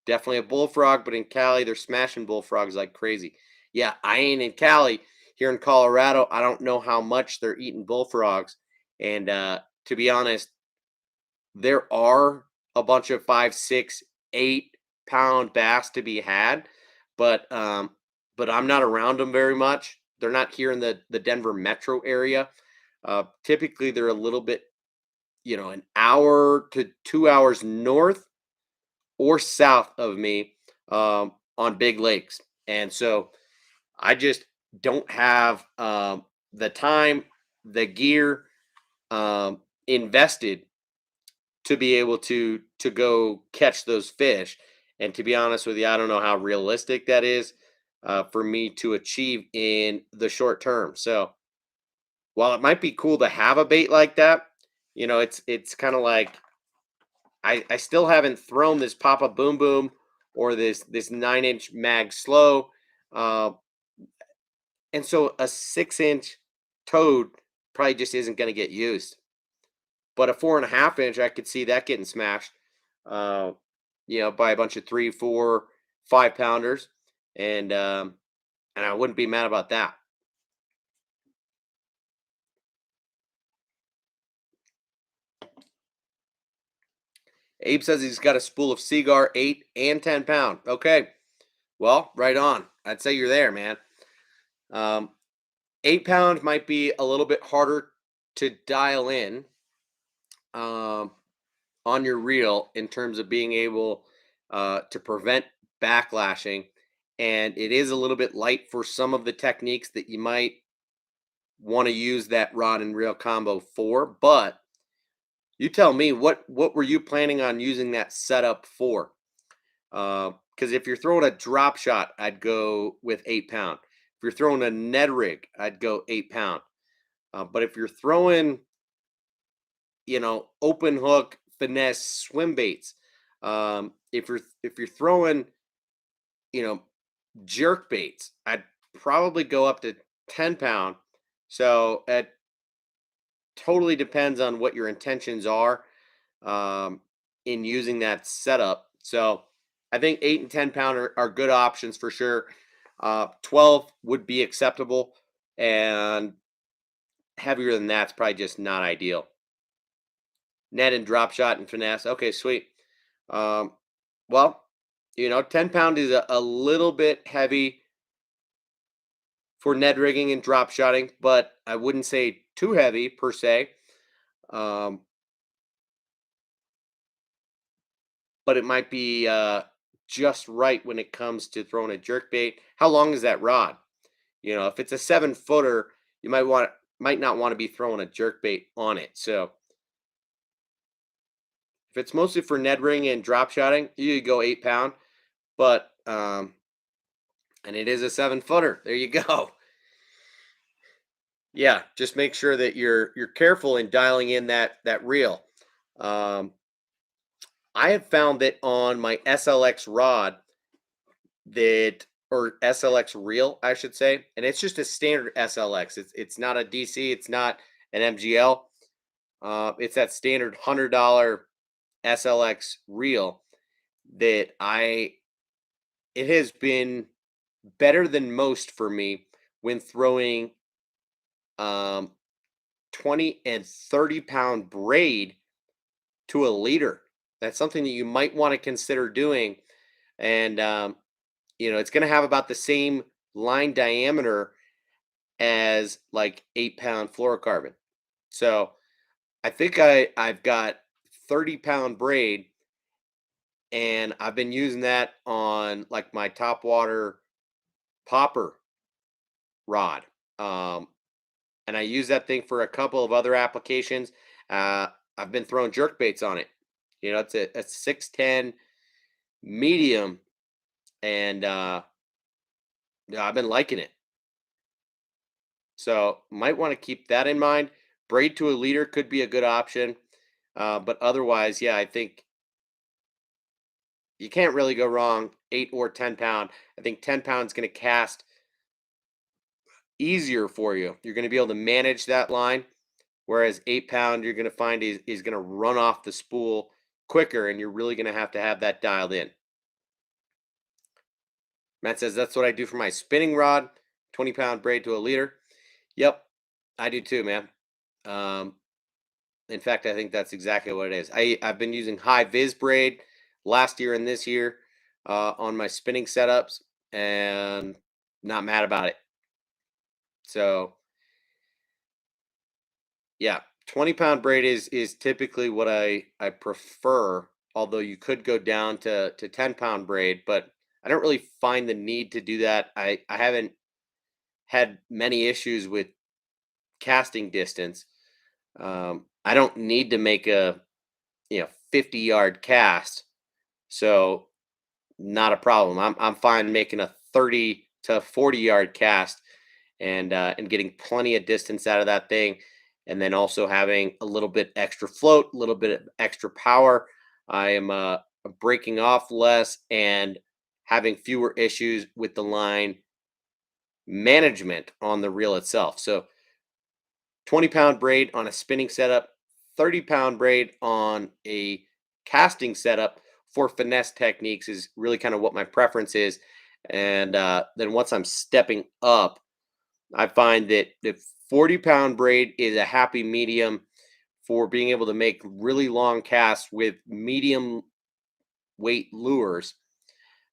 [SPEAKER 1] Definitely a bullfrog, but in Cali, they're smashing bullfrogs like crazy. Yeah, I ain't in Cali. Here in Colorado, I don't know how much they're eating bullfrogs. And to be honest, there are a bunch of 5, 6, 8-pound bass to be had, but I'm not around them very much. They're not here in the Denver metro area. Typically, they're a little bit, an hour to 2 hours north or south of me on big lakes, and so I just don't have the time, the gear invested to be able to go catch those fish. And to be honest with you, I don't know how realistic that is. for me to achieve in the short term. So while it might be cool to have a bait like that, it's kind of like I still haven't thrown this Papa Boom Boom or this 9-inch mag slow, uh, and so a 6-inch toad probably just isn't going to get used. But a 4.5-inch, I could see that getting smashed, uh, by a bunch of 3, 4, 5 pounders, and I wouldn't be mad about that. Abe says he's got a spool of Seagar 8 and 10 pound. Okay, well, right on. I'd say you're there, man. 8 pound might be a little bit harder to dial in on your reel in terms of being able to prevent backlashing. And it is a little bit light for some of the techniques that you might want to use that rod and reel combo for. But you tell me, what were you planning on using that setup for? Because if you're throwing a drop shot, I'd go with 8 pound. If you're throwing a Ned rig, I'd go 8 pound. But if you're throwing, open hook, finesse, swim baits, if you're throwing, jerk baits, I'd probably go up to 10 pound. So it totally depends on what your intentions are in using that setup. So I think 8 and 10 pound are good options for sure. 12 would be acceptable, and heavier than that's probably just not ideal. Net and drop shot and finesse. Okay, sweet. Well, 10 pound is a little bit heavy for Ned rigging and drop shotting, but I wouldn't say too heavy per se. But it might be just right when it comes to throwing a jerk bait. How long is that rod? If it's a 7-footer, you might not want to be throwing a jerk bait on it. So if it's mostly for Ned rigging and drop shotting, you go 8 pound. But and it is a 7-footer. There you go. Yeah, just make sure that you're careful in dialing in that reel. I have found that on my SLX rod or SLX reel, I should say, and it's just a standard SLX. It's not a DC. It's not an MGL. It's that standard $100 SLX reel that it has been better than most for me when throwing 20 and 30 pound braid to a leader. That's something that you might want to consider doing. And, it's going to have about the same line diameter as like 8 pound fluorocarbon. So I think I've got 30 pound braid, and I've been using that on like my top water popper rod. And I use that thing for a couple of other applications. I've been throwing jerk baits on it. It's a 610 medium, and I've been liking it. So might want to keep that in mind. Braid to a leader could be a good option, but otherwise, yeah, I think you can't really go wrong 8 or 10 pound. I think 10 pound is going to cast easier for you. You're going to be able to manage that line, whereas 8 pound you're going to find is going to run off the spool quicker, and you're really going to have that dialed in. Matt says that's what I do for my spinning rod, 20 pound braid to a leader. Yep, I do too, man. In fact, I think that's exactly what it is. I've been using high vis braid last year and this year on my spinning setups, and not mad about it. So yeah, 20 pound braid is typically what I prefer, although you could go down to 10 pound braid, but I don't really find the need to do that. I haven't had many issues with casting distance. I don't need to make a 50-yard cast, so not a problem. I'm fine making a 30 to 40-yard cast, and getting plenty of distance out of that thing, and then also having a little bit extra float, a little bit of extra power. I am breaking off less and having fewer issues with the line management on the reel itself. So 20-pound braid on a spinning setup, 30-pound braid on a casting setup for finesse techniques is really kind of what my preference is. And then once I'm stepping up, I find that the 40-pound braid is a happy medium for being able to make really long casts with medium weight lures,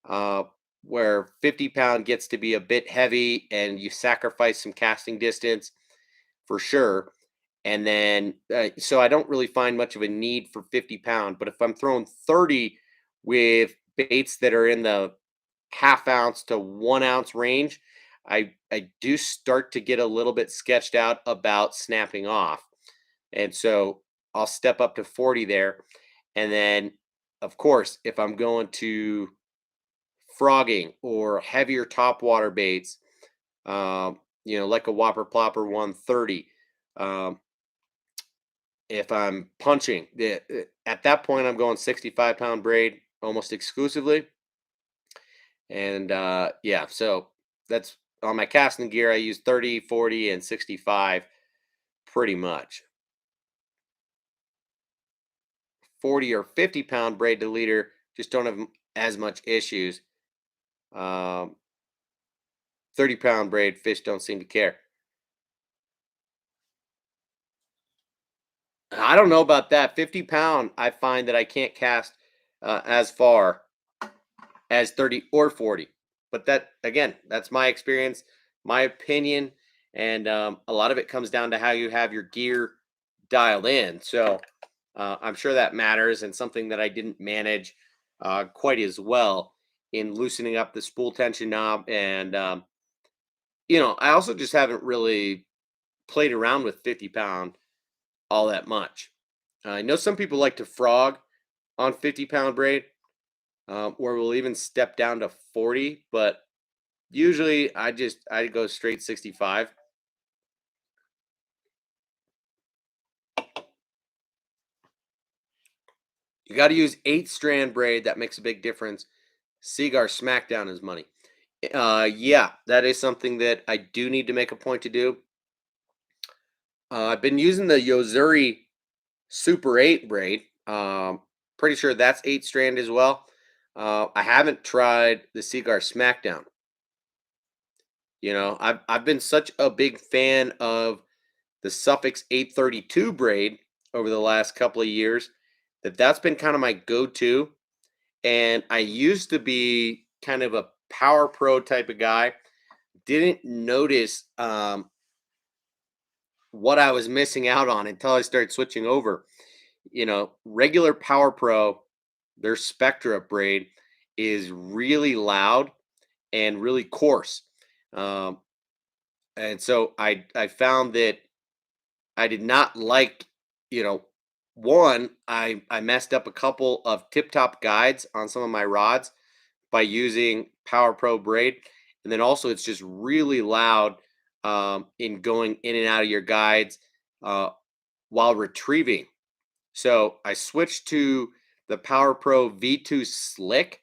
[SPEAKER 1] uh, where 50-pound gets to be a bit heavy and you sacrifice some casting distance for sure. And then, so I don't really find much of a need for 50-pound. But if I'm throwing 30 with baits that are in the half ounce to 1 ounce range, I do start to get a little bit sketched out about snapping off. And so I'll step up to 40 there. And then, of course, if I'm going to frogging or heavier topwater baits, like a Whopper Plopper 130. If I'm punching, at that point, I'm going 65-pound braid almost exclusively. And yeah, so that's on my casting gear. I use 30, 40, and 65 pretty much. 40 or 50-pound braid to leader just don't have as much issues. 30-pound braid fish don't seem to care. I don't know about that. 50-pound, I find that I can't cast as far as 30 or 40. But that, again, that's my experience, my opinion, and a lot of it comes down to how you have your gear dialed in. So I'm sure that matters, and something that I didn't manage quite as well in loosening up the spool tension knob. And, I also just haven't really played around with 50-pound all that much. I know some people like to frog on 50-pound braid, or we'll even step down to 40, but usually I go straight 65. You got to use 8-strand braid. That makes a big difference. Seagar Smackdown is money. Yeah, that is something that I do need to make a point to do. I've been using the Yozuri Super 8 braid. Pretty sure that's 8-strand as well. I haven't tried the Seagar Smackdown. I've been such a big fan of the Suffix 832 braid over the last couple of years that's been kind of my go-to. And I used to be kind of a Power Pro type of guy. Didn't notice what I was missing out on until I started switching over. Regular Power Pro, their Spectra braid is really loud and really coarse. And so I found that I did not like, one, I messed up a couple of tip-top guides on some of my rods by using Power Pro braid. And then also it's just really loud in going in and out of your guides while retrieving. So I switched to the Power Pro V2 Slick,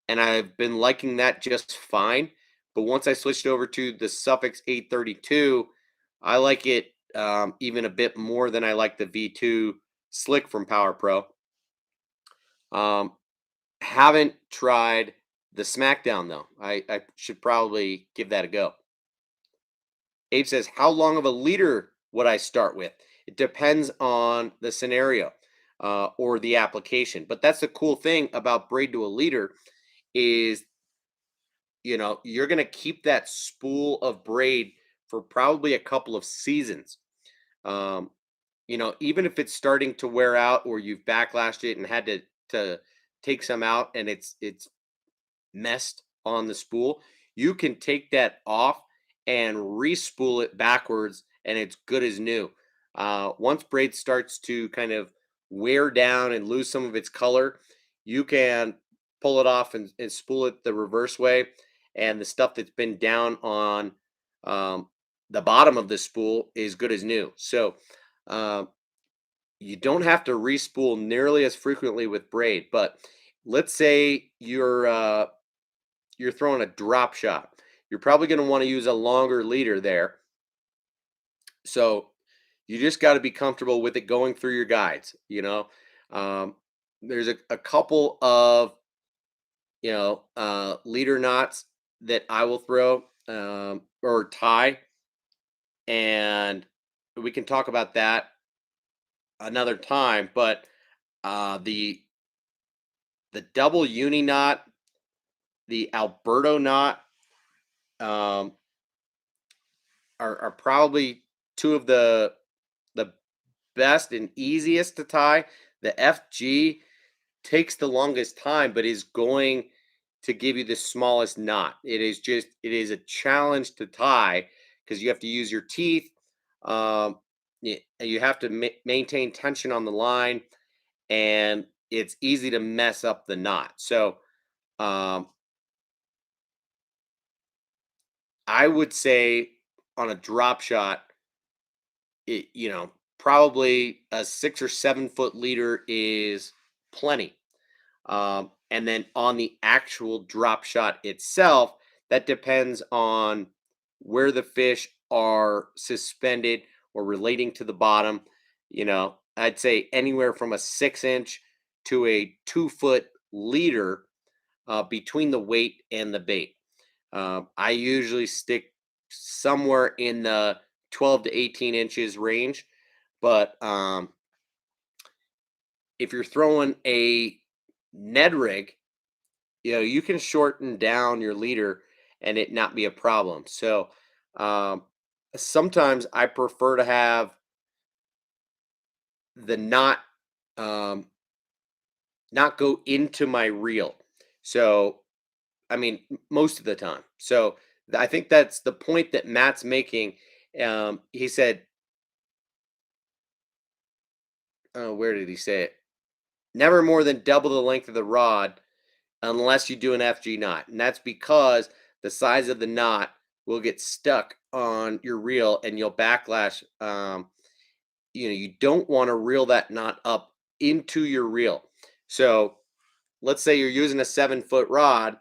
[SPEAKER 1] and I've been liking that just fine. But once I switched over to the Suffix 832, I like it even a bit more than I like the V2 Slick from Power Pro. Haven't tried the Smackdown though. I should probably give that a go. Abe says, how long of a leader would I start with? It depends on the scenario or the application. But that's the cool thing about braid to a leader is, you're going to keep that spool of braid for probably a couple of seasons. Even if it's starting to wear out or you've backlashed it and had to take some out and it's messed on the spool, you can take that off and re-spool it backwards and it's good as new. Once braid starts to kind of wear down and lose some of its color, you can pull it off and spool it the reverse way and the stuff that's been down on the bottom of the spool is good as new. So um, you don't have to respool nearly as frequently with braid. But let's say you're throwing a drop shot. You're probably going to want to use a longer leader there. So you just got to be comfortable with it going through your guides. Um, there's a couple of leader knots that I will throw or tie, and we can talk about that another time. But the double uni knot, the Alberto knot, um, are probably two of the best and easiest to tie. The FG takes the longest time, but is going to give you the smallest knot. It is a challenge to tie because you have to use your teeth. You have to maintain tension on the line, and it's easy to mess up the knot. So um, I would say on a drop shot, probably a 6 or 7 foot leader is plenty. And then on the actual drop shot itself, that depends on where the fish are suspended or relating to the bottom. I'd say anywhere from a 6 inch to a 2 foot leader between the weight and the bait. I usually stick somewhere in the 12 to 18 inches range, but if you're throwing a Ned rig, you can shorten down your leader and it not be a problem. So um, sometimes I prefer to have the knot not go into my reel. So I mean, most of the time. So I think that's the point that Matt's making. He said, oh, where did he say it? Never more than double the length of the rod unless you do an FG knot. And that's because the size of the knot will get stuck on your reel and you'll backlash. You don't want to reel that knot up into your reel. So let's say you're using a 7-foot rod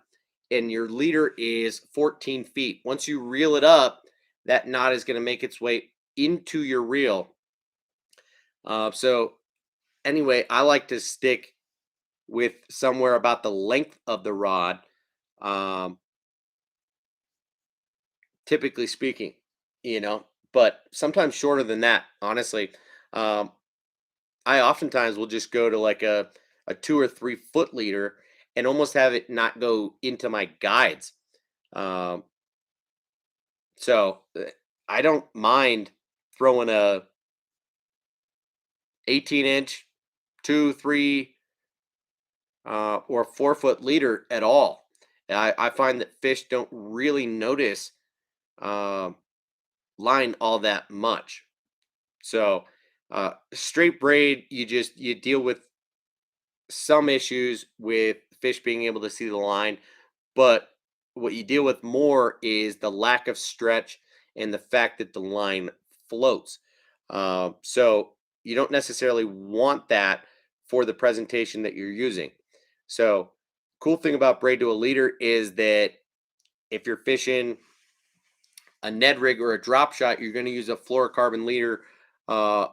[SPEAKER 1] and your leader is 14 feet. Once you reel it up, that knot is going to make its way into your reel. So anyway, I like to stick with somewhere about the length of the rod, typically speaking, but sometimes shorter than that, honestly. I oftentimes will just go to like a 2 or 3 foot leader and almost have it not go into my guides. Um, so I don't mind throwing a 18-inch, 2, 3, or 4 foot leader at all. I find that fish don't really notice line all that much. So straight braid, you deal with some issues with fish being able to see the line, but what you deal with more is the lack of stretch and the fact that the line floats. So you don't necessarily want that for the presentation that you're using. So cool thing about braid to a leader is that if you're fishing a Ned rig or a drop shot, you're going to use a fluorocarbon leader uh,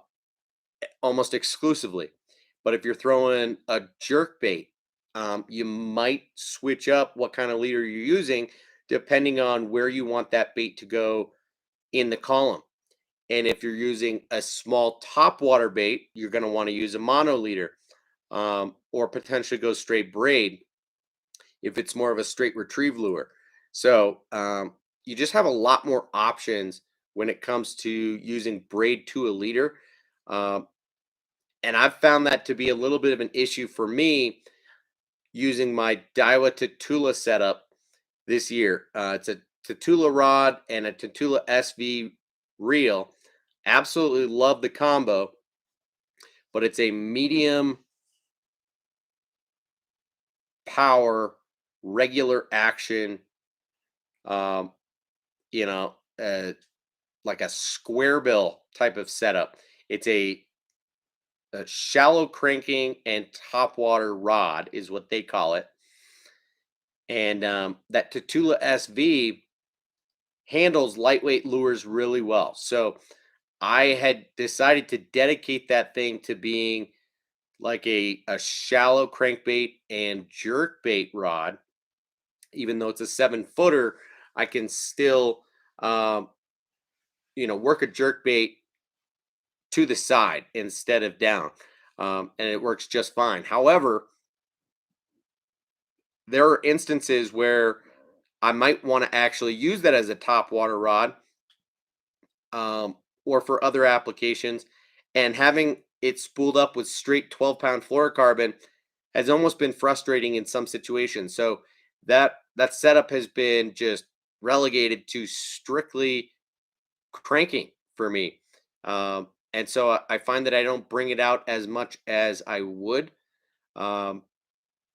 [SPEAKER 1] almost exclusively. But if you're throwing a jerk bait, you might switch up what kind of leader you're using depending on where you want that bait to go in the column. And if you're using a small topwater bait, you're going to want to use a mono leader or potentially go straight braid if it's more of a straight retrieve lure. So you just have a lot more options when it comes to using braid to a leader. Um, and I've found that to be a little bit of an issue for me using my Daiwa Tatula setup this year. It's a Tatula rod and a Tatula SV reel. Absolutely love the combo, but it's a medium power, regular action um, you know, like a square bill type of setup. It's a shallow cranking and topwater rod is what they call it. And that Tatula SV handles lightweight lures really well. So I had decided to dedicate that thing to being like a shallow crankbait and jerkbait rod. Even though it's a 7 footer, I can still, um, work a jerkbait to the side instead of down. And it works just fine. However, there are instances where I might want to actually use that as a top water rod, um, or for other applications. And having it spooled up with straight 12-pound fluorocarbon has almost been frustrating in some situations. So that setup has been just relegated to strictly cranking for me. And so I find that I don't bring it out as much as I would. Um,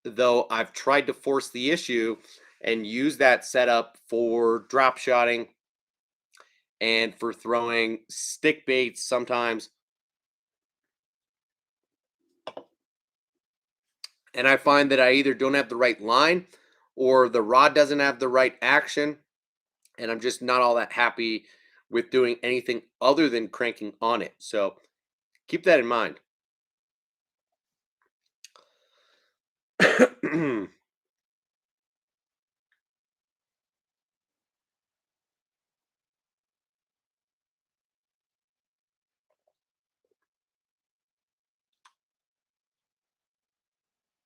[SPEAKER 1] though I've tried to force the issue and use that setup for drop shotting and for throwing stick baits sometimes. And I find that I either don't have the right line or the rod doesn't have the right action. And I'm just not all that happy with doing anything other than cranking on it. So keep that in mind.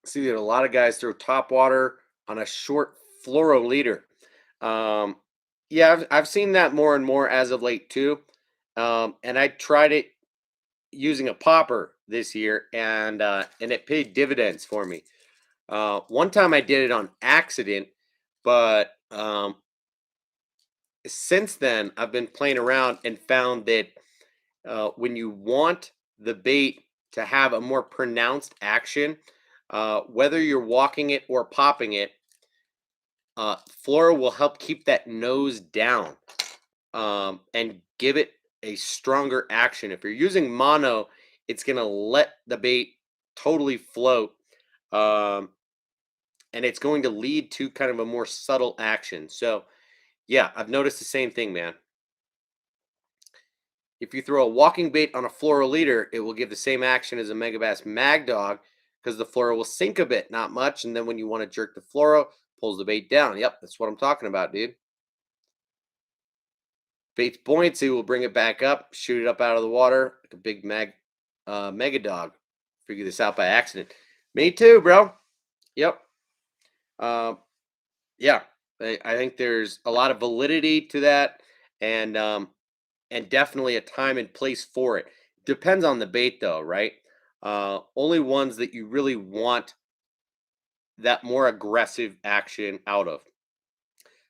[SPEAKER 1] See that a lot of guys throw top water on a short fluoro leader. Um, yeah, I've seen that more and more as of late too. And I tried it using a popper this year, and it paid dividends for me. One time I did it on accident, but since then I've been playing around and found that when you want the bait to have a more pronounced action, whether you're walking it or popping it, fluoro will help keep that nose down, and give it a stronger action. If you're using mono, it's going to let the bait totally float, um, and it's going to lead to kind of a more subtle action. So, yeah, I've noticed the same thing, man. If you throw a walking bait on a fluoro leader, it will give the same action as a Megabass Mag Dog because the fluoro will sink a bit, not much. And then when you want to jerk the fluoro, pulls the bait down. Yep, that's what I'm talking about, dude. Bait's buoyancy will bring it back up, shoot it up out of the water like a big mega dog. Figure this out by accident. Me too, bro. Yep. Um, yeah, I think there's a lot of validity to that, and and definitely a time and place for it. Depends on the bait, though, right? Only ones that you really want that more aggressive action out of.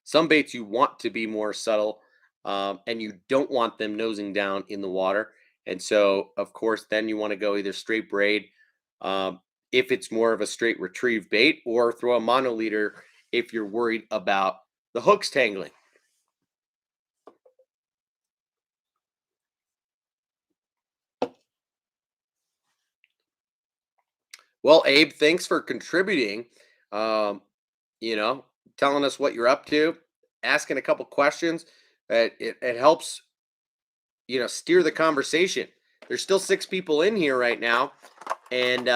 [SPEAKER 1] Some baits you want to be more subtle, and you don't want them nosing down in the water. And so, of course, then you want to go either straight braid, um, if it's more of a straight retrieve bait, or throw a mono leader if you're worried about the hooks tangling. Well, Abe, thanks for contributing. Um, telling us what you're up to, asking a couple questions. It helps, steer the conversation. There's still 6 people in here right now, and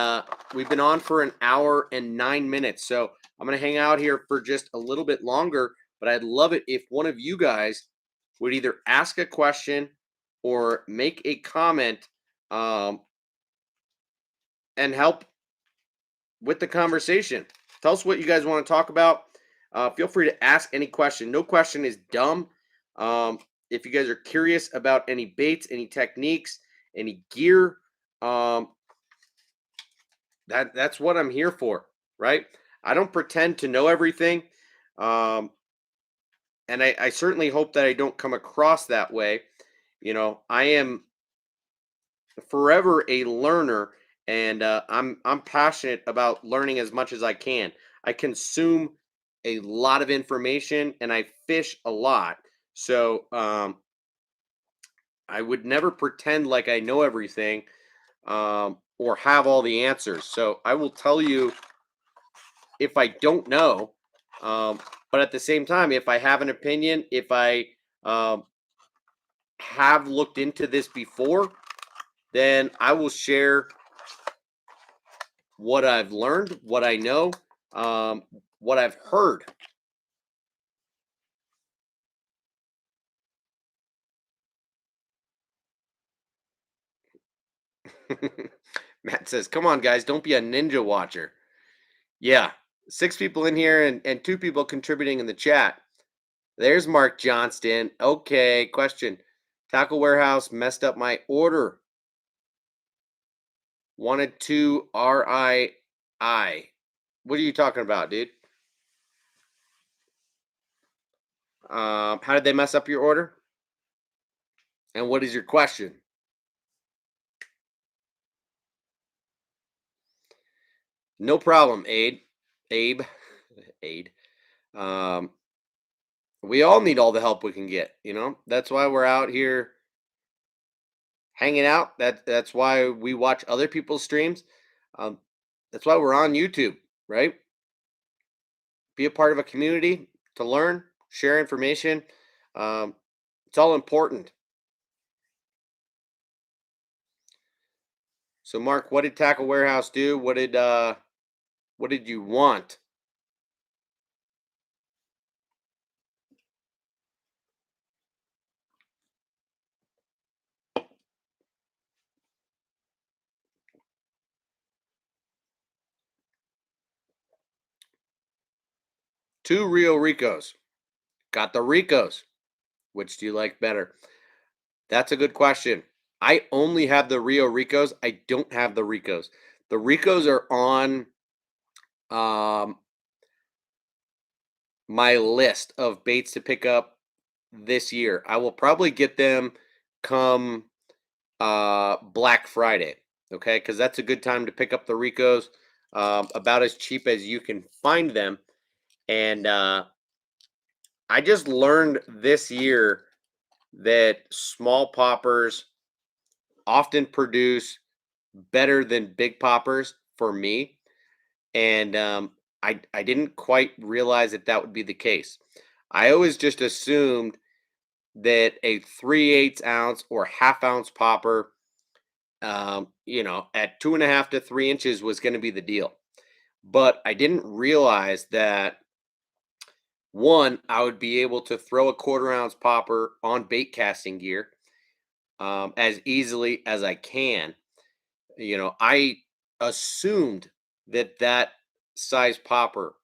[SPEAKER 1] we've been on for an hour and 9 minutes. So I'm going to hang out here for just a little bit longer, but I'd love it if one of you guys would either ask a question or make a comment, um, and help with the conversation. Tell us what you guys want to talk about. Feel free to ask any question. No question is dumb. If you guys are curious about any baits, any techniques, any gear, that's what I'm here for, right? I don't pretend to know everything, um, and I certainly hope that I don't come across that way. I am forever a learner, and I'm passionate about learning as much as I can. I consume a lot of information and I fish a lot. So I would never pretend like I know everything or have all the answers. So I will tell you if I don't know. But at the same time, if I have an opinion, if I have looked into this before, then I will share what I've learned, what I know, what I've heard. Matt says, come on, guys, don't be a ninja watcher. Yeah, 6 people in here and 2 people contributing in the chat. There's Mark Johnston. Okay, question. Tackle Warehouse messed up my order. Wanted to RII. What are you talking about, dude? How did they mess up your order? And what is your question? No problem, Abe. Abe. We all need all the help we can get, you know? That's why we're out here hanging out. That's why we watch other people's streams. That's why we're on YouTube, right? Be a part of a community to learn, share information. It's all important. So, Mark, what did Tackle Warehouse do? What did you want? Two Rio Ricos. Got the Ricos. Which do you like better? That's a good question. I only have the Rio Ricos. I don't have the Ricos. The Ricos are on my list of baits to pick up this year. I will probably get them come Black Friday, okay? Because that's a good time to pick up the Ricos, about as cheap as you can find them. And I just learned this year that small poppers often produce better than big poppers for me. And I didn't quite realize that that would be the case. I always just assumed that a 3/8 ounce or half ounce popper, you know, at 2.5 to 3 inches was going to be the deal. But I didn't realize that one, I would be able to throw a 1/4 ounce popper on bait casting gear as easily as I can. You know, I assumed that that size popper,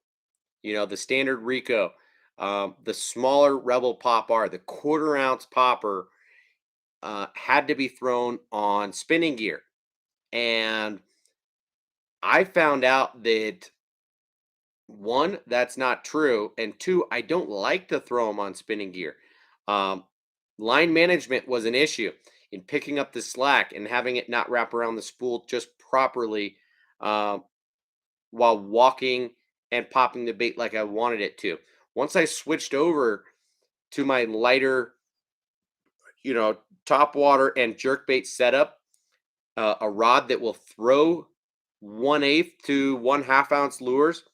[SPEAKER 1] you know, the standard Rico, the smaller Rebel Pop R, the 1/4 ounce popper had to be thrown on spinning gear. And I found out that one, that's not true. And two, I don't like to throw them on spinning gear. Line management was an issue in picking up the slack and having it not wrap around the spool just properly while walking and popping the bait like I wanted it to. Once I switched over to my lighter, you know, top water and jerk bait setup, a rod that will throw 1/8 to 1/2 ounce lures,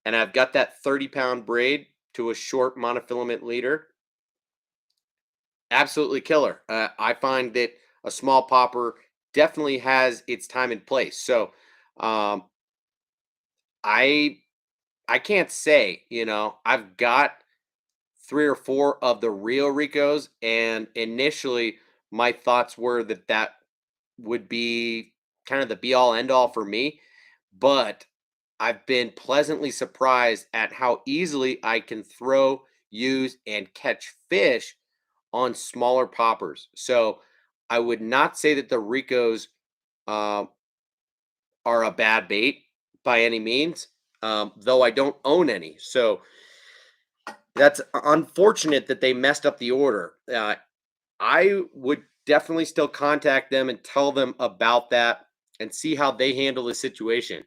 [SPEAKER 1] and I've got that 30-pound braid to a short monofilament leader. Absolutely killer. I find that a small popper definitely has its time and place. So um, I can't say, you know, I've got 3 or 4 of the Rio Ricos, and initially my thoughts were that that would be kind of the be all end all for me, but I've been pleasantly surprised at how easily I can throw, use, and catch fish on smaller poppers. So I would not say that the Ricos uh, are a bad bait by any means, though I don't own any. So that's unfortunate that they messed up the order. I would definitely still contact them and tell them about that and see how they handle the situation.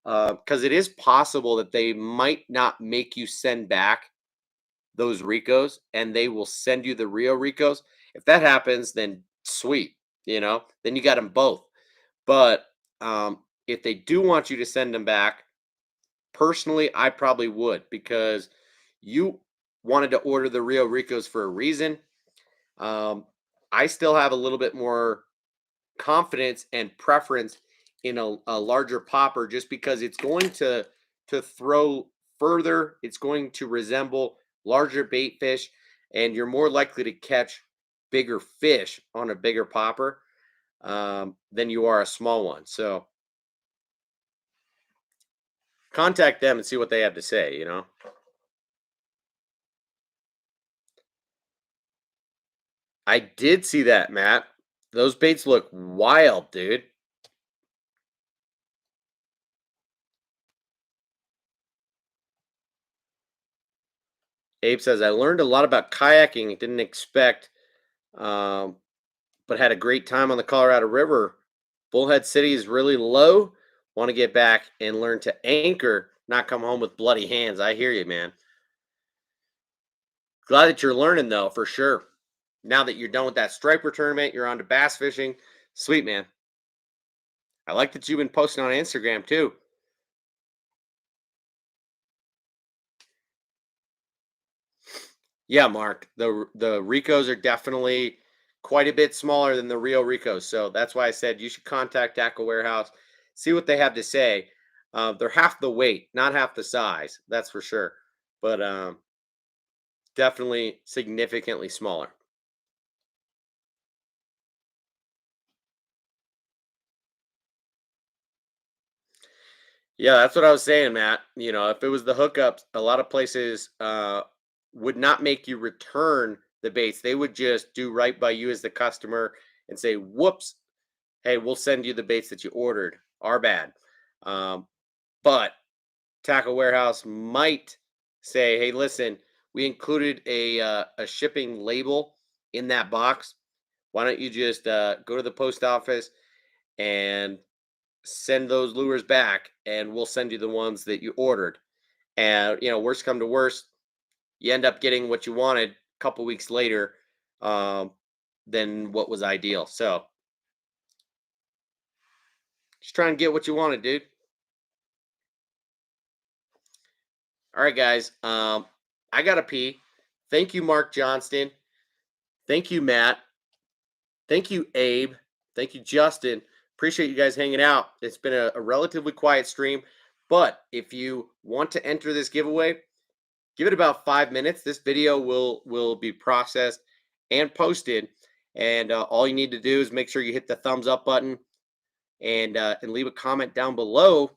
[SPEAKER 1] because it is possible that they might not make you send back those Ricos and they will send you the Rio Ricos. If that happens, then sweet, then you got them both. But if they do want you to send them back, personally, I probably would, because you wanted to order the Rio Ricos for a reason. I still have a little bit more confidence and preference in a larger popper, just because it's going to throw further. It's going to resemble larger bait fish, and you're more likely to catch bigger fish on a bigger popper than you are a small one. So contact them and see what they have to say, I did see that, Matt. Those baits look wild, dude. Abe says, I learned a lot about kayaking. Didn't expect, but had a great time on the Colorado River. Bullhead City is really low. Want to get back and learn to anchor, not come home with bloody hands. I hear you, man. Glad that you're learning, though, for sure. Now that you're done with that striper tournament, you're on to bass fishing. Sweet, man. I like that you've been posting on Instagram, too. Yeah, Mark. The Ricos are definitely quite a bit smaller than the Rio Ricos. So that's why I said you should contact Jackal Warehouse, see what they have to say. They're half the weight, not half the size. That's for sure. But definitely significantly smaller. Yeah, that's what I was saying, Matt. If it was the hookups, a lot of places would not make you return the baits. They would just do right by you as the customer and say, whoops, hey, we'll send you the baits that you ordered. Our bad. But Tackle Warehouse might say, hey, listen, we included a shipping label in that box. Why don't you just go to the post office and send those lures back, and we'll send you the ones that you ordered. And worst come to worst, you end up getting what you wanted a couple weeks later than what was ideal. So just try and get what you wanted, dude. All right, guys. I gotta pee. Thank you, Mark Johnston. Thank you, Matt. Thank you, Abe. Thank you, Justin. Appreciate you guys hanging out. It's been a relatively quiet stream, but if you want to enter this giveaway, give it about 5 minutes. This video will be processed and posted, and all you need to do is make sure you hit the thumbs up button and leave a comment down below,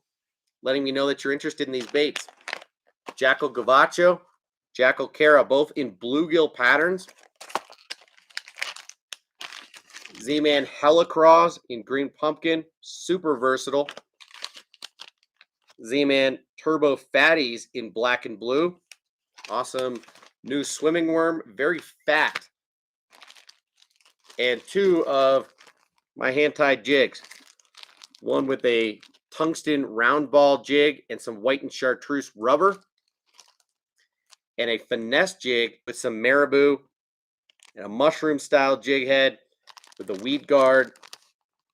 [SPEAKER 1] letting me know that you're interested in these baits. Jackall Gavacho, Jackall Kaera, both in bluegill patterns. Z-Man Hella Craws in green pumpkin, super versatile. Z-Man Turbo FattyZ in black and blue. Awesome new swimming worm, very fat. And two of my hand-tied jigs. One with a tungsten round ball jig and some white and chartreuse rubber. And a finesse jig with some marabou and a mushroom style jig head with a weed guard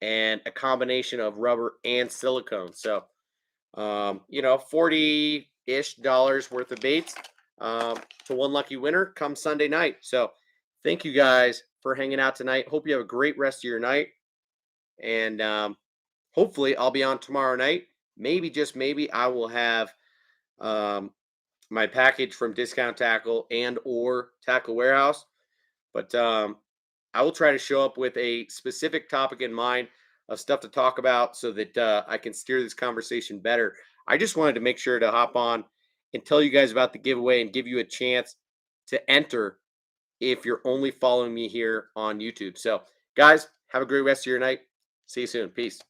[SPEAKER 1] and a combination of rubber and silicone. So, 40-ish dollars worth of baits to one lucky winner come Sunday night. So thank you guys for hanging out tonight. Hope you have a great rest of your night. And hopefully I'll be on tomorrow night. Maybe, just maybe, I will have my package from Discount Tackle and or Tackle Warehouse. But I will try to show up with a specific topic in mind of stuff to talk about so that I can steer this conversation better. I just wanted to make sure to hop on and tell you guys about the giveaway and give you a chance to enter if you're only following me here on YouTube. So, guys, have a great rest of your night. See you soon. Peace.